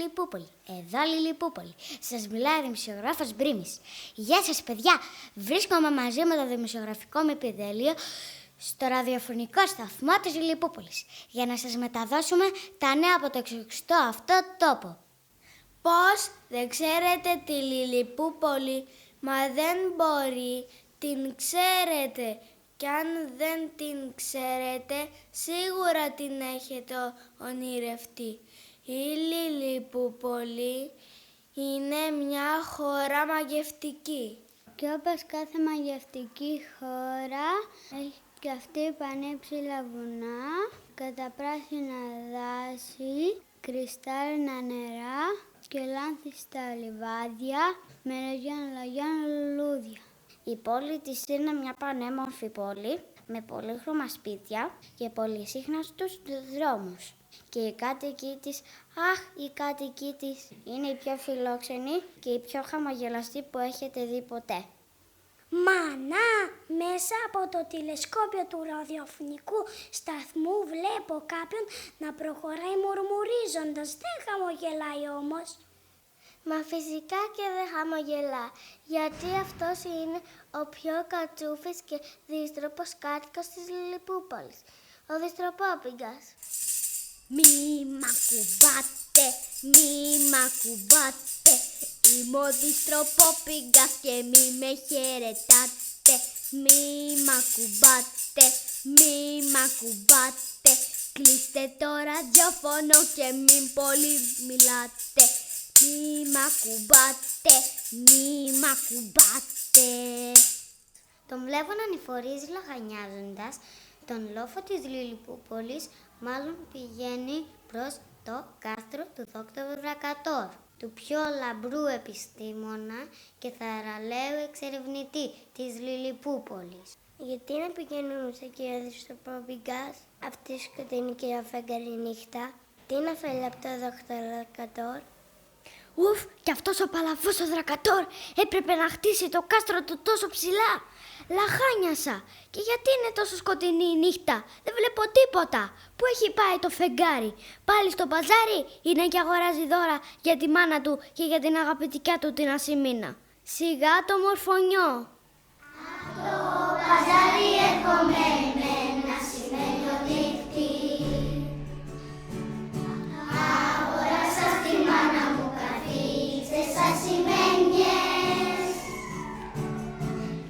Λιλιπούπολη. Εδώ Λιλιπούπολη. Σας μιλάει ο δημοσιογράφος Μπρίμης. Γεια σας, παιδιά. Βρίσκομαι μαζί με το δημοσιογραφικό μου επιτελείο στο ραδιοφωνικό σταθμό της Λιλιπούπολης για να σας μεταδώσουμε τα νέα από το εξοικιστό αυτό τόπο. Πώς δεν ξέρετε τη Λιλιπούπολη, μα δεν μπορεί, την ξέρετε. Κι αν δεν την ξέρετε, σίγουρα την έχετε ονειρευτεί. Η Λιλιπούπολη είναι μια χώρα μαγευτική. Και όπως κάθε μαγευτική χώρα, έχει και αυτή πανύψηλα βουνά, καταπράσινα δάση, κρυστάλλινα νερά και λάνθιστα λιβάδια με λογιών λουλούδια. Η πόλη της είναι μια πανέμορφη πόλη με πολύχρωμα σπίτια και πολυσύχναστους δρόμους. Και οι κάτοικοι της, είναι οι πιο φιλόξενοι και οι πιο χαμογελαστοί που έχετε δει ποτέ. Μανά, μέσα από το τηλεσκόπιο του ραδιοφωνικού σταθμού βλέπω κάποιον να προχωράει μουρμουρίζοντας. Δεν χαμογελάει όμως. Μα φυσικά και δεν χαμογελά, γιατί αυτός είναι ο πιο κατσούφης και δίστροπος κάτοικος της Λιλιπούπολης, ο Διστροπόπιγκας. Μη μ' ακουμπάτε, μη μ' ακουμπάτε, είμαι ο Διστροπόπιγκας και μη με χαιρετάτε. Μη μ' ακουμπάτε, μη μ' ακουμπάτε, κλείστε το ραδιόφωνο και μην πολύ μιλάτε. Μη μ' ακουμπάτε, μη μ' ακουμπάτε. Τον βλέπω να ανηφορίζει λαχανιάζοντας τον λόφο της Λιλιπούπολης, μάλλον πηγαίνει προς το κάστρο του Δόκτωρου Δρακατόρ, του πιο λαμπρού επιστήμονα και θαραλέου εξερευνητή της Λιλιπούπολης. Γιατί να πηγαίνουμε σε κύριο Διστροπόπιγκας αυτή η σκοτεινή και αφέγγαρη νύχτα? Τι να θέλει από το Δόκτωρο Δρακατόρ? Ουφ, κι αυτός ο παλαβός ο Δρακατόρ έπρεπε να χτίσει το κάστρο του τόσο ψηλά. Λαχάνιασα. Και γιατί είναι τόσο σκοτεινή η νύχτα? Δεν βλέπω τίποτα. Πού έχει πάει το φεγγάρι? Πάλι στο παζάρι ή να και αγοράζει δώρα για τη μάνα του και για την αγαπητικιά του την Ασημίνα? Σιγά το μορφωνιό. Από το παζάρι έρχομαι με ένα σημαίνιο δίχτυ. Αγοράσα στη μάνα μου καθίστες ασημένιες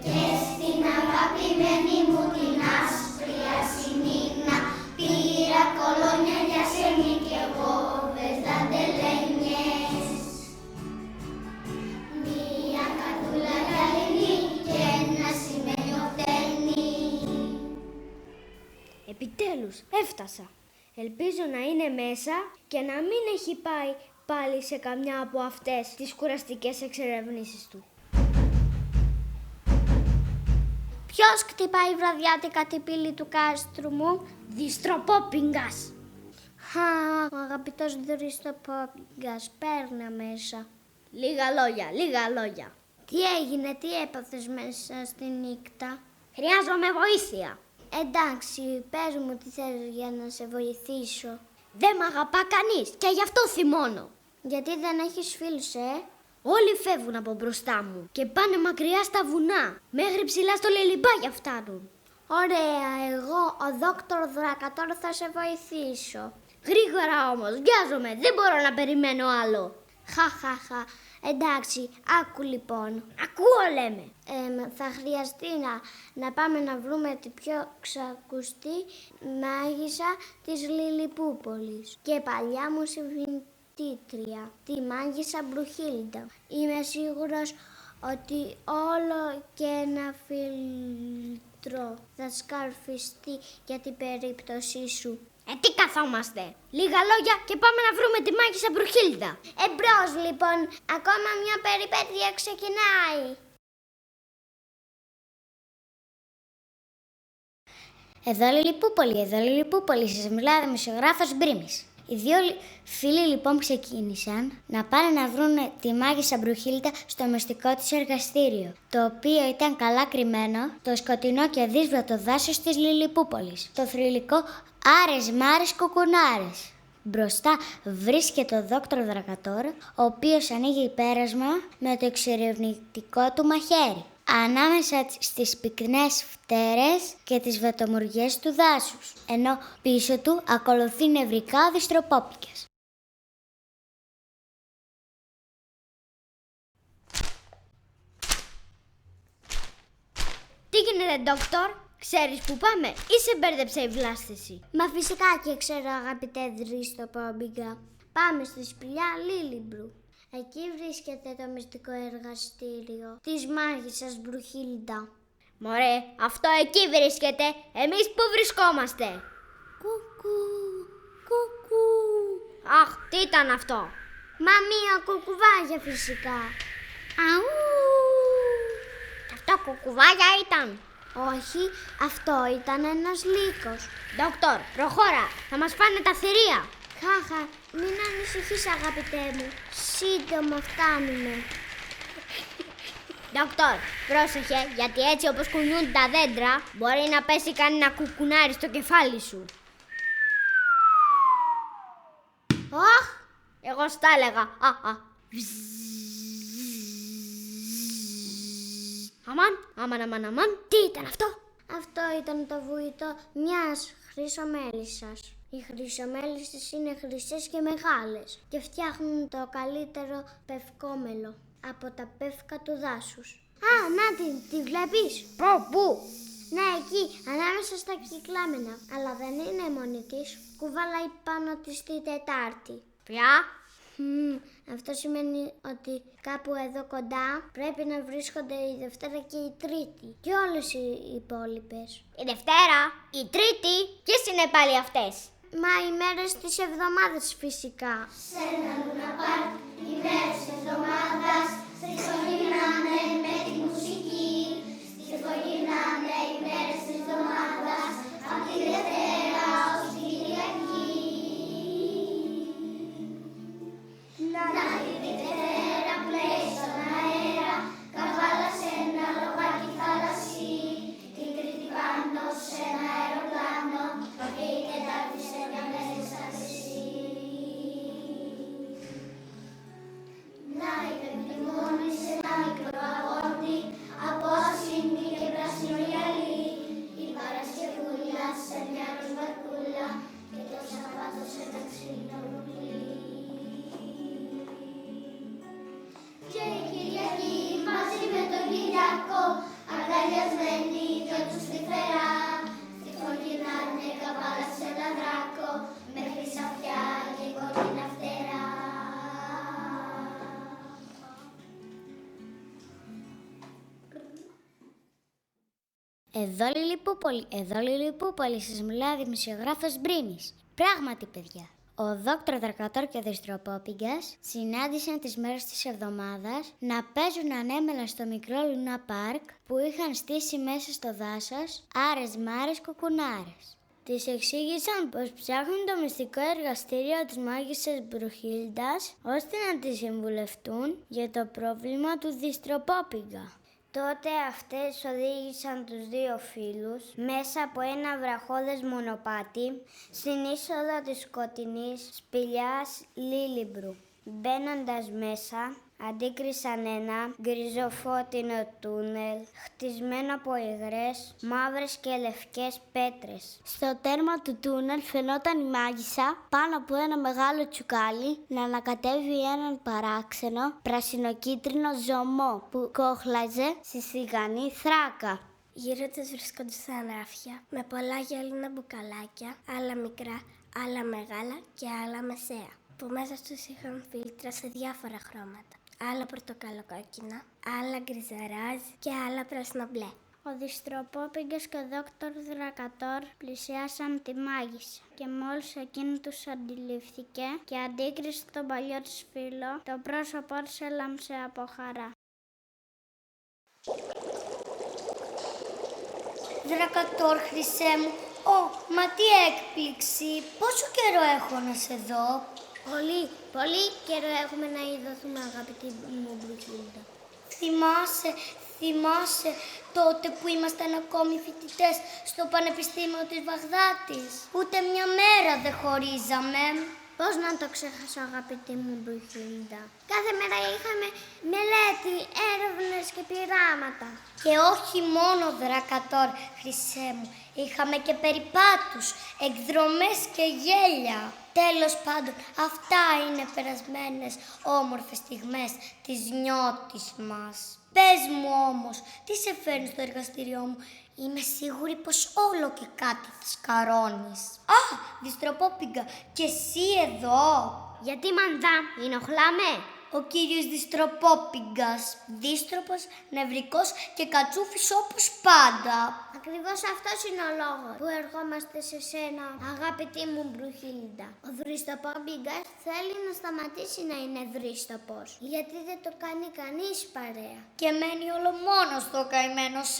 και στην αγαπημένη μου την άσπρη Ασημίνα πήρα κολόνια για σένη και γόβες δαντελένιες. Μία κατούλα γυαλινή και ένα σημαίνιο φταίνει. Επιτέλους, έφτασα. Ελπίζω να είναι μέσα και να μην έχει πάει πάλι σε καμιά από αυτές τις κουραστικές εξερευνήσεις του. Ποιος χτυπάει βραδιάτικα την πύλη του κάστρου μου? Διστροπόπιγκας. Ο αγαπητός Διστροπόπιγκας, πέρνα μέσα. Λίγα λόγια. Τι έγινε, τι έπαθες μέσα στη νύχτα? Χρειάζομαι βοήθεια. Εντάξει, πες μου τι θέλεις για να σε βοηθήσω. Δεν μ' αγαπά κανείς και γι' αυτό θυμώνω. Γιατί δεν έχεις φίλους, Όλοι φεύγουν από μπροστά μου και πάνε μακριά στα βουνά. Μέχρι ψηλά στο Λιλιμπάγια φτάνουν. Ωραία, εγώ, ο Δόκτωρ Δρακατόρ, θα σε βοηθήσω. Γρήγορα όμως, βιάζομαι, δεν μπορώ να περιμένω άλλο. Χαχαχα, εντάξει, άκου λοιπόν. Ακούω λέμε. Θα χρειαστεί να πάμε να βρούμε την πιο ξακουστή μάγισσα της Λιλιπούπολης και παλιά μου συμβιντήτρια, τη μάγισσα Μπρουχίλντα. Είμαι σίγουρος ότι όλο και ένα φίλτρο θα σκαρφιστεί για την περίπτωσή σου. Τι καθόμαστε. Λίγα λόγια και πάμε να βρούμε τη μάγισσα Μπρουχίλντα. Εμπρός λοιπόν, ακόμα μια περιπέτεια ξεκινάει. Εδώ Λιλιπούπολη, σας μιλάει ο δημοσιογράφος Μπρίμης. Οι δύο φίλοι λοιπόν ξεκίνησαν να πάνε να βρουν τη μάγισσα Μπρουχίλντα στο μυστικό της εργαστήριο, το οποίο ήταν καλά κρυμμένο στο σκοτεινό και δύσβατο δάσος της Λιλιπούπολης, το θρυλικό Άρες Μάρες Κουκουνάρες. Μπροστά βρίσκεται ο δόκτωρ Δρακατόρ, ο οποίος ανοίγει πέρασμα με το εξερευνητικό του μαχαίρι, ανάμεσα στις πυκνές φτέρες και τις βατομουριές του δάσους, ενώ πίσω του ακολουθεί νευρικά ο Διστροπόπικας. Τι γίνεται, Δόκτωρ? Ξέρεις που πάμε ή σε μπέρδεψε η βλάστηση? Μα φυσικά και ξέρω, αγαπητέ Δρίστοπόπικα. Πάμε στη σπηλιά Λίλιμπρου. Εκεί βρίσκεται το μυστικό εργαστήριο της μάγισσας Μπρουχίλντα. Μωρέ, αυτό εκεί βρίσκεται. Εμείς πού βρισκόμαστε? Κουκού, κουκού. Αχ, τι ήταν αυτό? Μα μία κουκουβάγια φυσικά. Αου! Αυτό κουκουβάγια ήταν? Όχι, αυτό ήταν ένας λύκος. Δόκτωρ, προχώρα, θα μας φάνε τα θηρία. Χάχα, μην ανησυχείς αγαπητέ μου. Σύντομα φτάνουμε. Δόκτωρ, πρόσεχε, γιατί έτσι όπως κουνιούνται τα δέντρα, μπορεί να πέσει κανένα κουκουνάρι στο κεφάλι σου. Αχ! Εγώ στα έλεγα. Αμάν. Τι ήταν αυτό? Αυτό ήταν το βουητό μιας χρυσομέλισσας. Οι χρυσομέλισσες είναι χρυσές και μεγάλες και φτιάχνουν το καλύτερο πευκόμελο από τα πεύκα του δάσους. Α, να τη βλέπεις? Πού? Ναι, εκεί, ανάμεσα στα κυκλάμενα. Αλλά δεν είναι μόνη της. Κουβαλάει πάνω της τη Τετάρτη. Ποια? Αυτό σημαίνει ότι κάπου εδώ κοντά πρέπει να βρίσκονται η Δευτέρα και η Τρίτη. Και όλες οι υπόλοιπες. Η Δευτέρα, η Τρίτη, ποιες είναι πάλι αυτές? Μα οι μέρες της εβδομάδας φυσικά. Σε ένα λουναπάρκ, οι μέρες της εβδομάδας στριφογυρνάνε με τη μουσική. Στριφογυρνάνε οι μέρες της εβδομάδας, απ' τη Δευτέρα ως τη Κυριακή. Να τη Δευτέρα πλέει στον αέρα, καβάλα σε ένα λογάκι θάλασσι. Την Τρίτη πάνω σε ένα αεροπλάνο, και η Τετάρτη σε μια μέσα χρυσή. Να η Πέμπτη μόνη σε ένα μικρό αγόρι, από ασύνη και πράσινο γυαλί. Η Παρασκευούλα σε μια ροζβαρκούλα, και το Σαββάτο σε ένα ξύλινο βουκλί. Και η Κυριακή μαζί με τον Κυριακό, αγκαλιασμένοι δυο τους τρυφερά. Στριφογυρνάνε καβάλα σε ένα δράκο, με χρυσαφιά και κόκκινα φτερά. Εδώ Λιλιπούπολη, σας μιλάει ο δημοσιογράφος Μπρίνης. Πράγματι, παιδιά, ο δόκτωρ Δρακατόρ και ο Διστροπόπιγκας συνάντησαν τις μέρες της εβδομάδας να παίζουν ανέμελα στο μικρό Λούνα Πάρκ που είχαν στήσει μέσα στο δάσος άρες μάρες κουκουνάρες. Της εξήγησαν πως ψάχνουν το μυστικό εργαστήριο της μάγισσας Μπρουχίλντας ώστε να τη συμβουλευτούν για το πρόβλημα του Διστροπόπιγκα. Τότε αυτές οδήγησαν τους δύο φίλους μέσα από ένα βραχώδες μονοπάτι στην είσοδο της σκοτεινής σπηλιάς Λίλιμπρου. Μπαίνοντας μέσα, αντίκρισαν ένα γκριζοφώτινο τούνελ χτισμένο από υγρές, μαύρες και λευκές πέτρες. Στο τέρμα του τούνελ φαινόταν η μάγισσα πάνω από ένα μεγάλο τσουκάλι να ανακατεύει έναν παράξενο πρασινοκίτρινο ζωμό που κόχλαζε στη σιγανή θράκα. Γύρω τους βρισκόντουσαν ράφια με πολλά γυάλινα μπουκαλάκια, άλλα μικρά, άλλα μεγάλα και άλλα μεσαία, που μέσα τους είχαν φίλτρα σε διάφορα χρώματα. Άλλα πορτοκαλοκόκκινα, άλλα γκριζαράζ και άλλα πράσινο-μπλε. Ο Διστροπόπιγκας και ο δόκτωρ Δρακατόρ πλησιάσαν τη μάγισσα και μόλις εκείνη τους αντιληφθήκε και αντίκρισε τον παλιό της φίλο, το πρόσωπό της έλαμψε από χαρά. Δρακατόρ, χρυσέ μου, μα τι έκπληξη, πόσο καιρό έχω να σε δω. Πολύ καιρό έχουμε να ειδωθούμε, αγαπητή μου Μπρουχίλντα. Θυμάσαι τότε που ήμασταν ακόμη φοιτητές στο Πανεπιστήμιο της Βαγδάτης. Ούτε μια μέρα δεν χωρίζαμε. Πώς να το ξεχάσω, αγαπητή μου Μπρουχίλντα. Κάθε μέρα είχαμε μελέτη, έρευνες και πειράματα. Και όχι μόνο δρακατόρ, Χρυσέ μου. Είχαμε και περιπάτους, εκδρομές και γέλια. Τέλος πάντων, αυτά είναι περασμένες όμορφες στιγμές της νιώτης μας. Πες μου όμως, τι σε φέρνει στο εργαστήριό μου? Είμαι σίγουρη πως όλο και κάτι θα σκαρώνεις. Α, Διστροπόπιγγα, και εσύ εδώ? Γιατί, μαντά, ενοχλάμε? Ο κύριος Διστροπόπιγκας, δίστροπος, νευρικός και κατσούφης όπως πάντα. Ακριβώς αυτός είναι ο λόγος που ερχόμαστε σε σένα, αγαπητή μου Μπρουχίλντα. Ο Δριστοπόπιγκας θέλει να σταματήσει να είναι δρίστοπος, γιατί δεν το κάνει κανείς παρέα. Και μένει όλο μόνος το καημένος,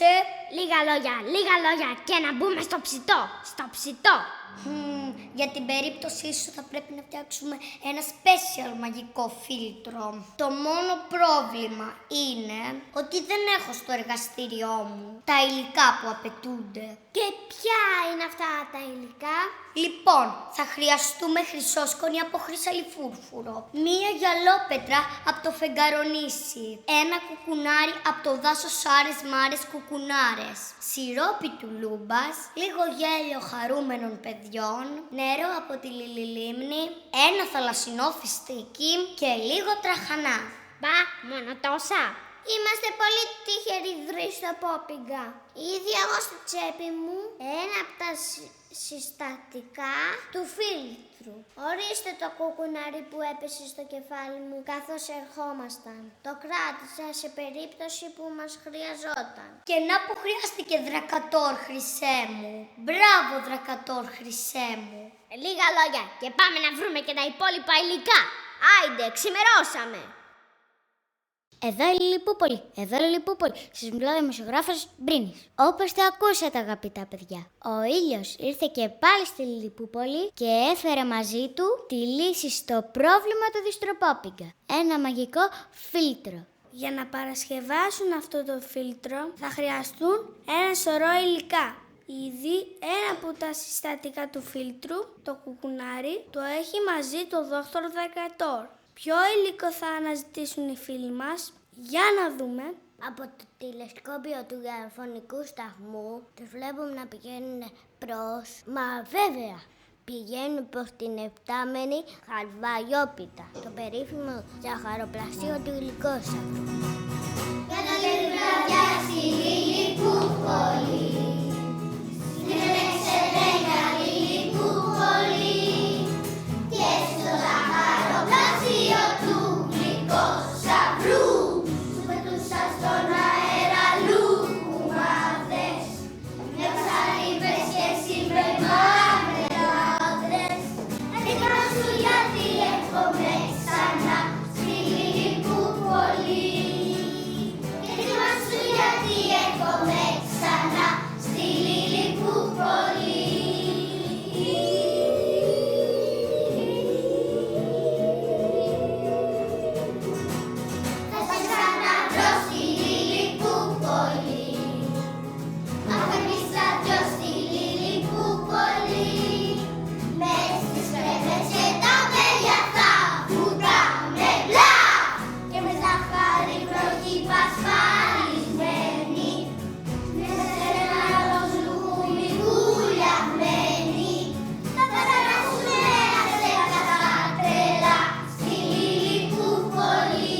Λίγα λόγια και να μπούμε στο ψητό, Για την περίπτωσή σου θα πρέπει να φτιάξουμε ένα special μαγικό φίλτρο. Το μόνο πρόβλημα είναι ότι δεν έχω στο εργαστήριό μου τα υλικά που απαιτούνται. Και ποια είναι αυτά τα υλικά? Λοιπόν, θα χρειαστούμε χρυσόσκονη από χρυσαλιφούρφουρο, μία γυαλόπετρα από το φεγγαρονήσι, ένα κουκουνάρι από το δάσος Άρες Μάρες κουκουνάρες, σιρόπι του Λούμπας, λίγο γέλιο χαρούμενων παιδιών, νερό από τη Λιλιλίμνη, ένα θαλασσινό φιστίκι και λίγο τραχανά. Μπα, μόνο τόσα? Είμαστε πολύ τυχεροί, Δριστοπόπιγγα. Ήδη εγώ στη τσέπη μου ένα από τα συστατικά του φίλτρου. Ορίστε το κουκουνάρι που έπεσε στο κεφάλι μου καθώς ερχόμασταν. Το κράτησα σε περίπτωση που μας χρειαζόταν. Και να που χρειάστηκε δρακατόρ, Χρυσέ μου. Μπράβο, δρακατόρ, Χρυσέ μου. Λίγα λόγια και πάμε να βρούμε και τα υπόλοιπα υλικά. Άιντε, ξημερώσαμε. Εδώ η Λιλιπούπολη. Σας μιλάω δημοσιογράφος Μπρίνης. Όπως το ακούσατε, αγαπητά παιδιά, ο ήλιος ήρθε και πάλι στη Λιλιπούπολη και έφερε μαζί του τη λύση στο πρόβλημα του Διστροπόπιγγα. Ένα μαγικό φίλτρο. Για να παρασκευάσουν αυτό το φίλτρο θα χρειαστούν ένα σωρό υλικά. Ήδη ένα από τα συστατικά του φίλτρου, το κουκουνάρι, το έχει μαζί το δόκτωρο Δρακατόρ. Ποιο υλικό θα αναζητήσουν οι φίλοι μας? Για να δούμε. Από το τηλεσκόπιο του γεωφωνικού σταθμού τους βλέπουμε να πηγαίνουν προς... Μα βέβαια, πηγαίνουν προς την εφτάμενη Χαρβαγιόπιτα, το περίφημο ζαχαροπλαστείο του Γλυκόσαυρου. Για να λέει βραδιά στη Λιλιπούπολη, συνέλεξε για Λιλιπούπολη και στο ζαχαροπλαστείο του Γλυκόσαυρου σου πετούσα στον αέρα λουκουμάδες με ψαλίβες και συμπρεμάδες. Έτοιμα σου γιατί έρχομαι ξανά στη Λιλιπούπολη. Έτοιμα σου γιατί έρχομαι ξανά στη Λιλιπούπολη. Θα σε ξαναβρω στη Λιλιπούπολη. Αγωνίσα δυο στη Λιλιπούπολη. Μες στις πρέπες και τα μέλια θα βουτάμε μπλα. Και με ζάχαρη βροχή πασπαλισμένη, μέσα σε ένα ροζ λουκούμι βουλιαγμένη, θα περάσουμε αξέχαστα τρέλα στη Λιλιπούπολη.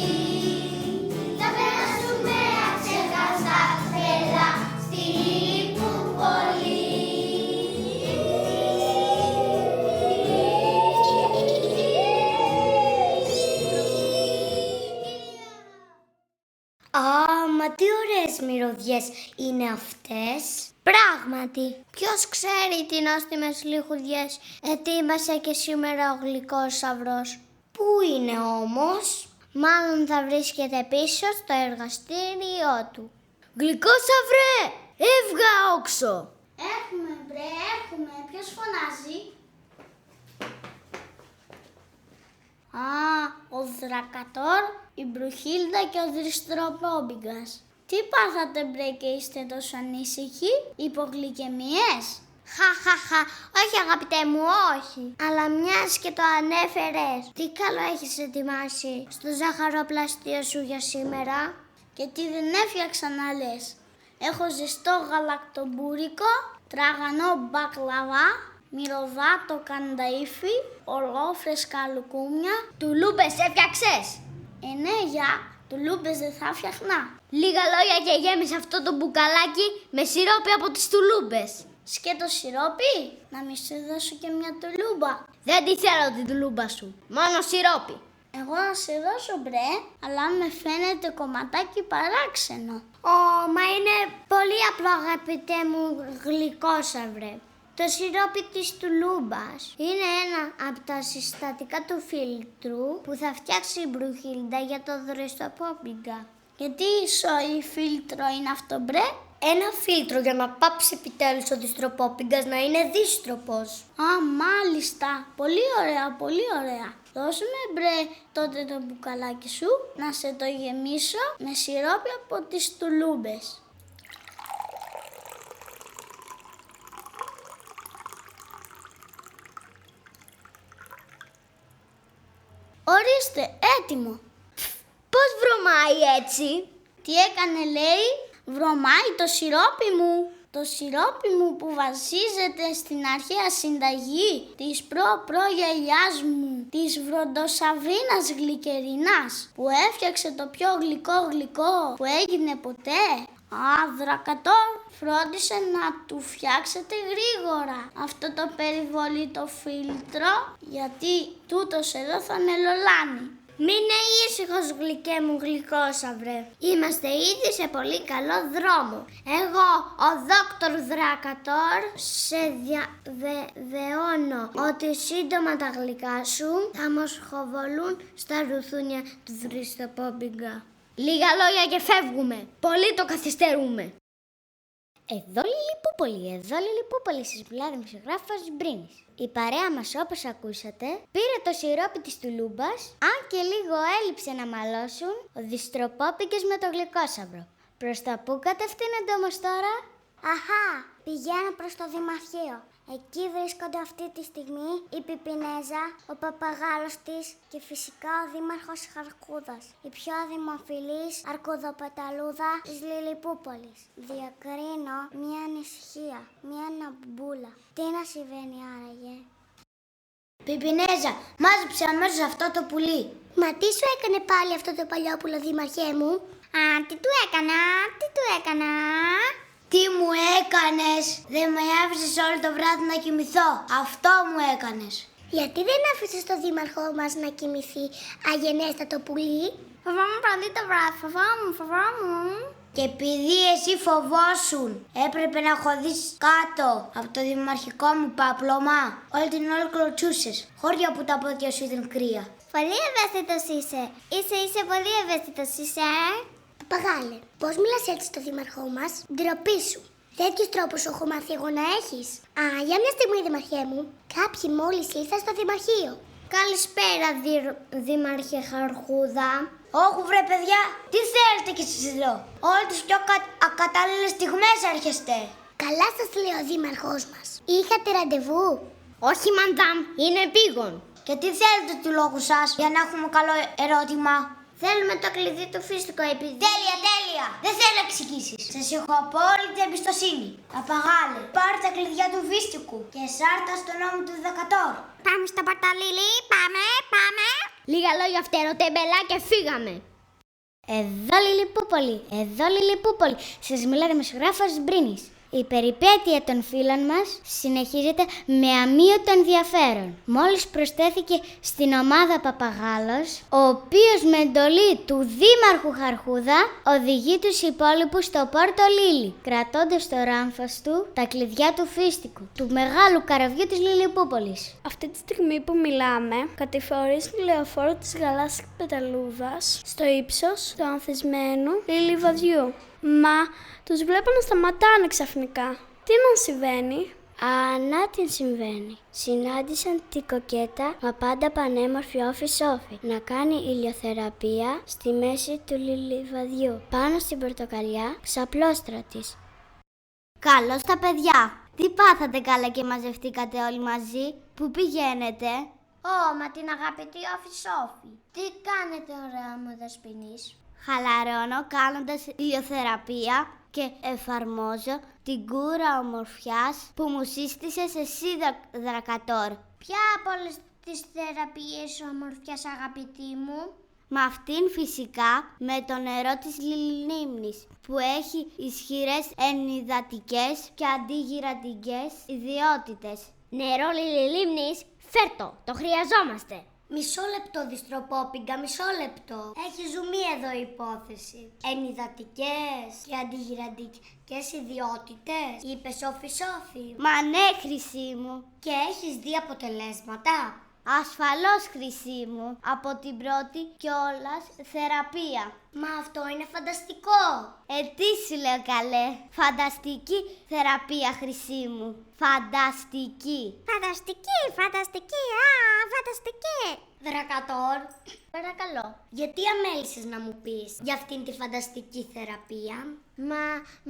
Θα περάσουμε αξέχαστα τρέλα στη Λιλιπούπολη. Α, μα τι ωραίες μυρωδιές είναι αυτές. Πράγματι, ποιος ξέρει τι νόστιμες λιχουδιές ετοίμασε και σήμερα ο Γλυκόσαυρος. Πού είναι όμως? Μάλλον θα βρίσκεται πίσω στο εργαστήριό του. Γλυκόσαυρε, έβγα όξο. Έχουμε, Ποιος φωνάζει? Α, ο Δρακατόρ, η Μπρουχίλντα και ο Δριστροπόπιγκας. Τι πάθατε μπρε και είστε τόσο ανήσυχοι? Υπογλυκαιμίες? Χαχαχα, όχι αγαπητέ μου, όχι. Αλλά μιας και το ανέφερες, τι καλό έχεις ετοιμάσει στο ζαχαροπλαστείο σου για σήμερα? Και τι δεν έφτιαξα να λες. Έχω ζεστό γαλακτομπούρικο, τραγανό μπακλαβά, μυρωδάτο κανταΐφι, ολόφρεσκα λουκούμια. Τουλούμπες έφτιαξες? Ναι, για τουλούμπες δεν θα φτιαχνα. Λίγα λόγια και γέμισε αυτό το μπουκαλάκι με σιρόπι από τις τουλούμπες. Σκέτο σιρόπι, να μη σου δώσω και μια τουλούμπα. Δεν τη θέλω την τουλούμπα σου, μόνο σιρόπι. Εγώ να σε δώσω μπρε, αλλά με φαίνεται κομματάκι παράξενο. Μα είναι πολύ απλό, αγαπητέ μου γλυκόσαυρε. Το σιρόπι της τουλούμπας είναι ένα από τα συστατικά του φίλτρου που θα φτιάξει η Μπρουχίλντα για το δρυστοπόπιγγα. Και τι σοϊ φίλτρο είναι αυτό μπρε? Ένα φίλτρο για να πάψει επιτέλους ο δυστροπόπιγκας να είναι δίστροπος. Α, μάλιστα. Πολύ ωραία, πολύ ωραία. Δώσε με μπρε τότε το μπουκαλάκι σου να σε το γεμίσω με σιρόπι από τις τουλούμπες. Ορίστε, έτοιμο. Πώς βρωμάει έτσι? Τι έκανε λέει? Βρωμάει το σιρόπι μου. Το σιρόπι μου που βασίζεται στην αρχαία συνταγή της προγιαγιάς μου, της Βροντοσαβρίνας Γλυκερινάς, που έφτιαξε το πιο γλυκό που έγινε ποτέ. Δρακατόρ, φρόντισε να του φτιάξετε γρήγορα αυτό το περιβολίτο φίλτρο, γιατί τούτος εδώ θα μελολάνει. Μείνε ήσυχος, γλυκέ μου γλυκόσαυρε. Είμαστε ήδη σε πολύ καλό δρόμο. Εγώ, ο Δόκτωρ Δράκατορ, σε διαβεβαιώνω ότι σύντομα τα γλυκά σου θα μοσχοβολούν στα ρουθούνια του δρυστοπόπιγγα. Λίγα λόγια και φεύγουμε. Πολύ το καθυστερούμε. Εδώ Λιλιπούπολη, εδώ Λιλιπούπολη, στις Μιλάδη Δημοσιογράφος Μπρίνης. Η παρέα μας, όπως ακούσατε, πήρε το σιρόπι της τουλούμπας, αν και λίγο έλειψε να μαλώσουν ο δυστροπόπιγκες με το γλυκόσαυρο. Προς τα πού κατευθύνονται όμως τώρα? Αχά, πηγαίνω προς το Δημαρχείο. Εκεί βρίσκονται αυτή τη στιγμή η Πιπινέζα, ο παπαγάλος της και φυσικά ο Δήμαρχος Χαρκούδας, η πιο δημοφιλής αρκουδοπεταλούδα της Λιλιπούπολης. Διακρίνω μια ανησυχία, μια ναμπούλα. Τι να συμβαίνει άραγε? Πιπινέζα, μάζεψε αμέσως αυτό το πουλί. Μα τι σου έκανε πάλι αυτό το παλιόπουλο, Δήμαρχέ μου? Τι του έκανα? Τι μου έκανες? Δεν με άφησες όλο το βράδυ να κοιμηθώ. Αυτό μου έκανες. Γιατί δεν άφησες το δήμαρχό μας να κοιμηθεί, αγενέστατο πουλί? Φοβάμαι πολύ το βράδυ, φοβάμαι. Και επειδή εσύ φοβόσουν, έπρεπε να χωθείς κάτω από το δημαρχικό μου παπλωμά. Όλη την ώρα κλωτσούσες, χώρια που τα πόδια σου ήταν κρύα. Πολύ ευαίσθητος είσαι. Είσαι πολύ ευαίσθητος είσαι, Παπαγάλε, πώς μιλάς έτσι στο δήμαρχό μας? Ντροπή σου. Τέτοιους τρόπους έχω μάθει εγώ να έχεις. Για μια στιγμή, Δημαρχέ μου. Κάποιοι μόλις ήρθαν στο Δημαρχείο. Καλησπέρα, Δήμαρχε Χαρχούδα. Όχι βρε παιδιά, τι θέλετε κι εσείς εδώ? Όλες τις πιο ακατάλληλες στιγμές έρχεστε. Καλά σας λέει ο δήμαρχός μας. Είχατε ραντεβού? Όχι μαντάμ, είναι επίγον. Και τι θέλετε του λόγου σας για να έχουμε καλό ερώτημα? Θέλουμε το κλειδί του φίστικου επειδή... Τέλεια! Δεν θέλω εξηγήσεις. Σας έχω απόλυτη εμπιστοσύνη. Παπαγάλε, πάρε τα κλειδιά του φίστικου και σάρτα στον νόμο του Δεκατόρ. Πάμε στο παρταλίλι, πάμε. Λίγα λόγια φτεροτέμπελα και φύγαμε. Εδώ Λιλιπούπολη, σας μιλά δημοσιογράφος Μπρίνης. Η περιπέτεια των φίλων μας συνεχίζεται με αμύωτο ενδιαφέρον. Μόλις προσθέθηκε στην ομάδα Παπαγάλος, ο οποίος με εντολή του Δήμαρχου Χαρχούδα οδηγεί τους υπόλοιπους στο Πόρτο Λίλι, κρατώντας στο ράμφος του τα κλειδιά του φίστικου, του μεγάλου καραβιού της Λιλιπούπολης. Αυτή τη στιγμή που μιλάμε, κατηφορεί στη λεωφόρο της γαλάζιας πεταλούδας στο ύψος του ανθισμένου λιλιβαδιού. Μα τους βλέπω να σταματάνε ξαφνικά. Τι να συμβαίνει? Να την συμβαίνει. Συνάντησαν την κοκέτα, μα πάντα πανέμορφη Όφη να κάνει ηλιοθεραπεία στη μέση του λιλιβαδιού, πάνω στην πορτοκαλιά ξαπλώστρα της. Καλώς τα παιδιά. Τι πάθατε καλά και μαζευτήκατε όλοι μαζί? Πού πηγαίνετε? Μα την αγαπητή Όφη. Τι κάνετε, ωραία μου δεσποινής? Χαλαρώνω κάνοντας ηλιοθεραπεία και εφαρμόζω την κούρα ομορφιάς που μου σύστησες εσύ, Δρακατόρ. Ποια από όλες τις θεραπείες ομορφιάς, αγαπητή μου? Με αυτήν φυσικά, με το νερό της λιμνής, που έχει ισχυρές ενυδατικές και αντιγυρατικές ιδιότητες. Νερό λιμνής, φέρτο, το χρειαζόμαστε. Μισό λεπτό, Διστροπόπιγγα, μισό λεπτό. Έχει ζουμί εδώ η υπόθεση. Ενυδατικές και αντιγυρατικές ιδιότητες, είπες Όφη. Μα ναι, Χρυσή μου. Και έχεις δει αποτελέσματα? Ασφαλώς, Χρυσή μου, από την πρώτη κιόλας θεραπεία. Μα αυτό είναι φανταστικό. Τι σου λέω, καλέ. Φανταστική θεραπεία, Χρυσή μου. Φανταστική. Φανταστική, φανταστική. Δρακατόρ, Παρακαλώ. γιατί αμέλησες να μου πεις για αυτήν τη φανταστική θεραπεία?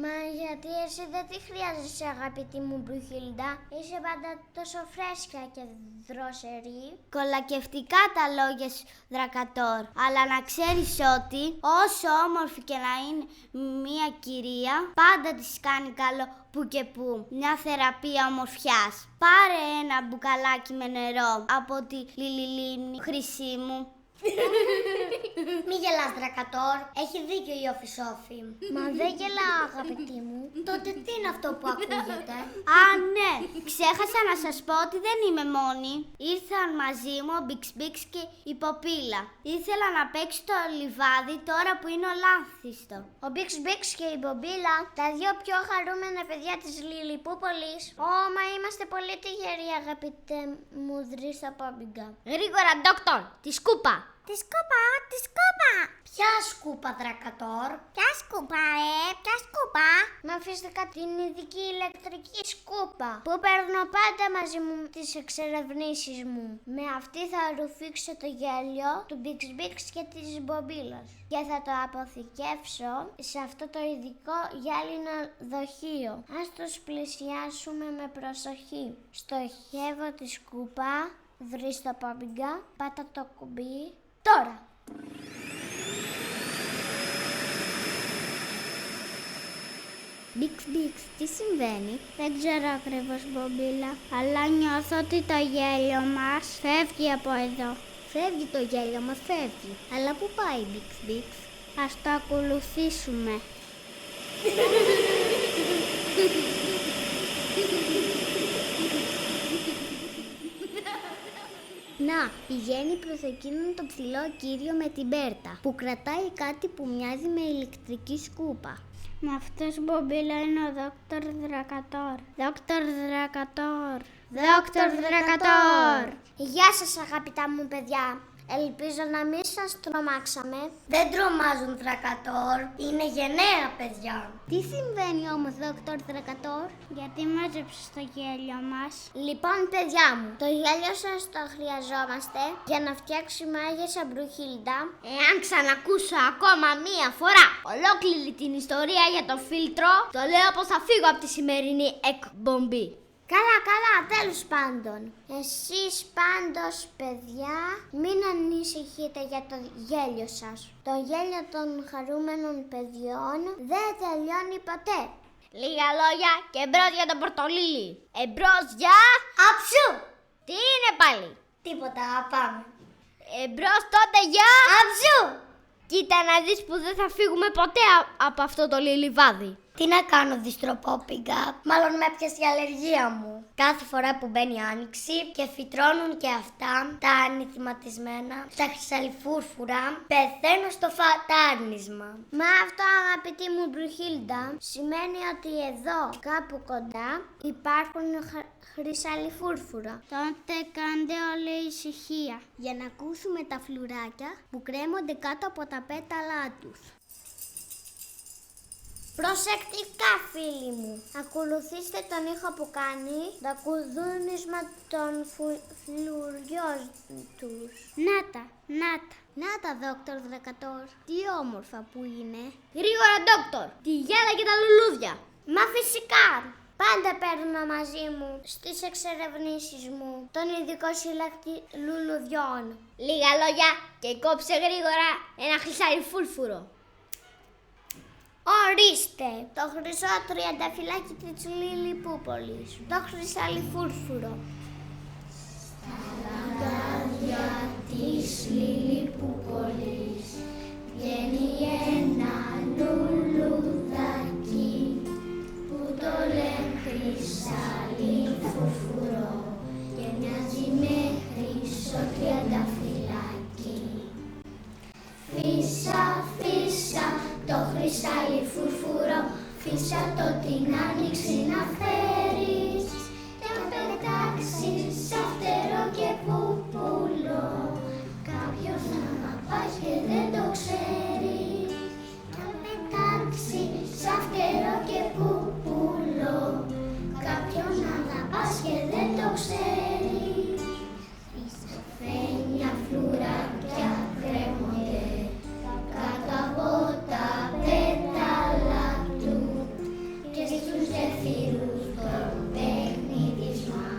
Μα γιατί εσύ δεν τη χρειάζεσαι, αγαπητή μου Μπρουχίλντα. Είσαι πάντα τόσο φρέσκια και δροσερή. Κολακευτικά τα λόγια σου, Δρακατόρ. Αλλά να ξέρεις ότι όσο όμορφη και να είναι μια κυρία, πάντα της κάνει καλό που και που μια θεραπεία ομορφιάς. Πάρε ένα μπουκαλάκι με νερό από τη λιλιλίμνη, Χρυσή μου. Μη γελάς, Δρακατόρ. Έχει δίκιο η Όφη. Μα δεν γελάω, αγαπητή μου. Τότε τι είναι αυτό που ακούγεται? Ναι, ξέχασα να σας πω ότι δεν είμαι μόνη. Ήρθαν μαζί μου ο Μπιξ και η Ποπίλα. Ήθελα να παίξει το λιβάδι τώρα που είναι ολάνθιστο. Ο Μπιξ και η Μπομπίλα, τα δύο πιο χαρούμενα παιδιά της Λιλιπούπολης. Μα είμαστε πολύ τυχεροί, αγαπητέ μου Δρίστοπόπιγγα. Γρήγορα, ντόκτορ, τη σκούπα. Τη σκούπα. Ποια σκούπα, Δρακατόρ? Ποια σκούπα? Μα φυσικά την ειδική ηλεκτρική σκούπα που παίρνω πάντα μαζί μου τις εξερευνήσεις μου. Με αυτή θα ρουφήξω το γέλιο του Μπιξ και της Μπομπίλας και θα το αποθηκεύσω σε αυτό το ειδικό γυάλινο δοχείο. Ας τους πλησιάσουμε με προσοχή. Στοχεύω τη σκούπα, Δρίστοπόπιγγα, πάτα το κουμπί. Τώρα! Μπιξ, τι συμβαίνει? Δεν ξέρω ακριβώς, Μπομπίλα, αλλά νιώθω ότι το γέλιο μας φεύγει από εδώ. Φεύγει το γέλιο μας, φεύγει. Αλλά πού πάει, Μπιξ? Ας το ακολουθήσουμε. Να, πηγαίνει προς εκείνον το ψηλό κύριο με την πέρτα, που κρατάει κάτι που μοιάζει με ηλεκτρική σκούπα. Μα αυτός, Μπομπίλα, είναι ο Δόκτωρ Δρακατόρ. Δόκτωρ Δρακατόρ! Γεια σας, αγαπητά μου παιδιά. Ελπίζω να μην σας τρομάξαμε. Δεν τρομάζουν, Δρακατόρ. Είναι γενναία παιδιά. Τι συμβαίνει όμως, Δόκτωρ Δρακατόρ? Γιατί μάζεψες το γέλιο μας? Λοιπόν, παιδιά μου, το γέλιο σας το χρειαζόμαστε για να φτιάξουμε Άγιασα Μπρουχίλντα. Εάν ξανακούσω ακόμα μία φορά ολόκληρη την ιστορία για το φίλτρο, το λέω πως θα φύγω από τη σημερινή εκπομπή. Καλά, τέλος πάντων. Εσείς πάντως, παιδιά, μην ανησυχείτε για το γέλιο σας. Το γέλιο των χαρούμενων παιδιών δεν τελειώνει ποτέ. Λίγα λόγια και εμπρός για το πορτολίλι. Εμπρός για... Αψού! Τι είναι πάλι? Τίποτα, πάμε. Εμπρός τότε για... Αψού! Κοίτα να δεις που δεν θα φύγουμε ποτέ από αυτό το λιλιβάδι. Τι να κάνω, Διστροπόπιγγα? Μάλλον με έπιασε η αλλεργία μου. Κάθε φορά που μπαίνει η άνοιξη και φυτρώνουν και αυτά τα ανηθυματισμένα, τα χρυσαλιφούρφουρα, πεθαίνω στο φατάρνισμα. Μα αυτό, αγαπητή μου Μπρουχίλντα, σημαίνει ότι εδώ κάπου κοντά υπάρχουν χρυσαλιφούρφουρα. Τότε κάντε όλη ησυχία για να ακούσουμε τα φλουράκια που κρέμονται κάτω από τα πέταλά τους. Προσεκτικά, φίλοι μου. Ακολουθήστε τον ήχο που κάνει το κουδούνισμα των φλουριών τους. Να τα, Δόκτωρ Δρακατόρ. Τι όμορφα που είναι. Γρήγορα, ντόκτορ, τη γυάλα και τα λουλούδια. Μα φυσικά. Πάντα παίρνω μαζί μου στις εξερευνήσεις μου τον ειδικό συλλέκτη λουλουδιών. Λίγα λόγια και κόψε γρήγορα ένα χρυσάρι φούλφουρο. Ορίστε, το χρυσό τριανταφυλάκι της Λιλιπούπολης, το χρυσάλι φούλφουρο. Στα λαγκάδια της Λιλιπούπολης βγαίνει ένα λουλουδάκι που το λένε χρυσάλι φουρφουρό και μοιάζει με χρυσό τριανταφυλάκι. Φύσα, φύσα το χρυσάλι φουρφουρό, φύσα το την άνοιξη να φέρεις και αν πετάξεις σαν φτερό και πουπουλό κάποιος να αγαπάς και δεν το ξέρεις. Κι αν πετάξεις σαν φτερό και πουπουλό κάποιον να αγαπάς και δεν το ξέρεις. Χρυσοφένια φλουράκια κρέμονται κάτω από τα πέταλα του και στους ζεφύρους των παιχνίδισμα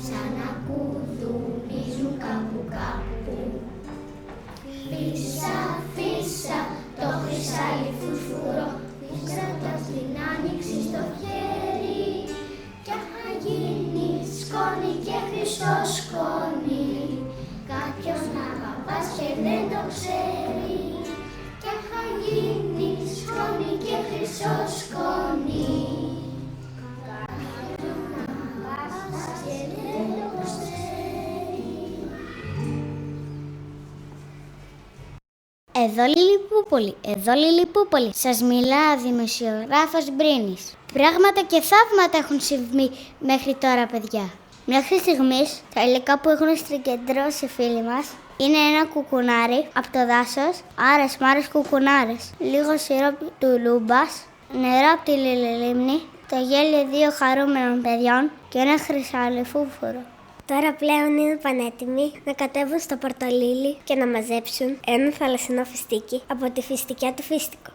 σαν να κουδουνίζουν κάπου κάπου. Φύσα, φύσα το χρυσάλι φουρφουρό, φύσα το στην άνοιξη στο χέρι κι άμα γίνει σκόνη και χρυσό σκόνη κάποιος να αγαπάς και δεν το ξέρει. Κι άμα γίνει σκόνη και χρυσό σκόνη κάποιον να αγαπάς και δεν το ξέρει. Εδώ Λιλιπούπολη, εδώ Λιλιπούπολη. Σας μιλά δημοσιογράφος Μπρίνης. Πράγματα και θαύματα έχουν συμβεί μέχρι τώρα, παιδιά. Μέχρι στιγμής, τα υλικά που έχουν συγκεντρώσει οι φίλοι μας είναι ένα κουκουνάρι από το δάσος, άρες μάρες κουκουνάρες, λίγο σιρόπι του Λούμπας, νερό από τη Λιλιλίμνη, το γέλιο 2 χαρούμενων παιδιών και ένα χρυσάλι φούφουρο. Τώρα πλέον είναι πανέτοιμοι να κατέβουν στο Πορτολίλι και να μαζέψουν ένα θαλασσινό φιστίκι από τη φιστικιά του Φίστικο.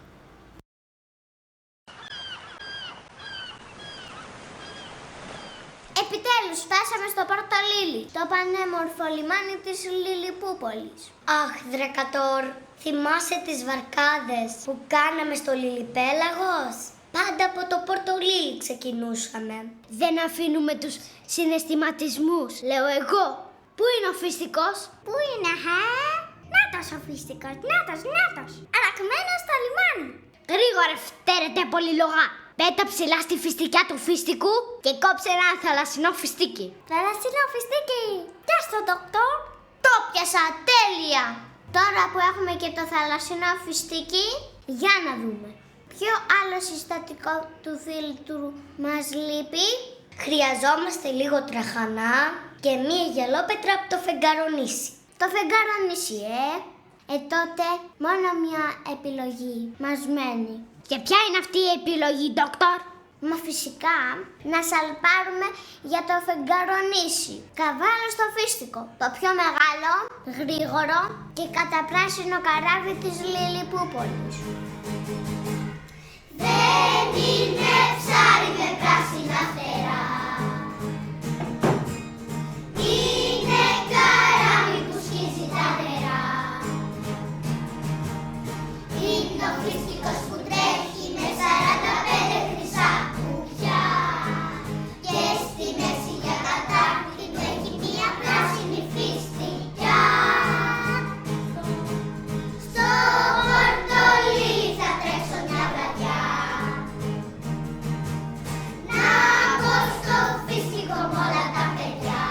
Επιτέλους φτάσαμε στο Πορτολίλι, το πανέμορφο λιμάνι της Λιλιπούπολης. Αχ, Δρακατόρ, θυμάσαι τις βαρκάδες που κάναμε στο Λιλιπέλαγος? Πάντα από το Πορτολίλι ξεκινούσαμε. Δεν αφήνουμε τους συναισθηματισμούς, λέω εγώ. Πού είναι ο Φίστικος? Πού είναι, Νάτος ο Φίστικος, νάτος, αραγμένος στο λιμάνι. Γρήγορα φταίρετε πολυλογά. Πέτα ψηλά στη φιστικιά του Φίστικου και κόψε ένα θαλασσινό φιστίκι. Θαλασσινό φιστίκι, γεια στο ντοκτόρ. Το πιάσα, τέλεια. Τώρα που έχουμε και το θαλασσινό φιστίκι, για να δούμε. Ποιο άλλο συστατικό του φίλτρου μας λείπει? Χρειαζόμαστε λίγο τραχανά και μία γυαλόπετρα από το φεγγαρονήσι. Το φεγγαρονήσι, τότε μόνο μια επιλογή μας μένει. Και ποια είναι αυτή η επιλογή, ντόκτορ? Μα φυσικά να σαλπάρουμε για το φεγγαρονήσι. Καβάλω στο Φίστικο, το πιο μεγάλο, γρήγορο και καταπράσινο καράβι της Λιλιπούπολης. Δεν είναι ψάρι με πράσινα φτερά, είναι καράβι που σκίζει τα νερά. Είναι ο Φίστικος που τρέχει με 45 χρυσά κουπιά και στη μέση για κατάρτι του έχει μια πράσινη φιστικιά. Στο Πορτολίλι θα τρέξω μια βραδιά να μπω στο Φίστικο μ' όλα τα παιδιά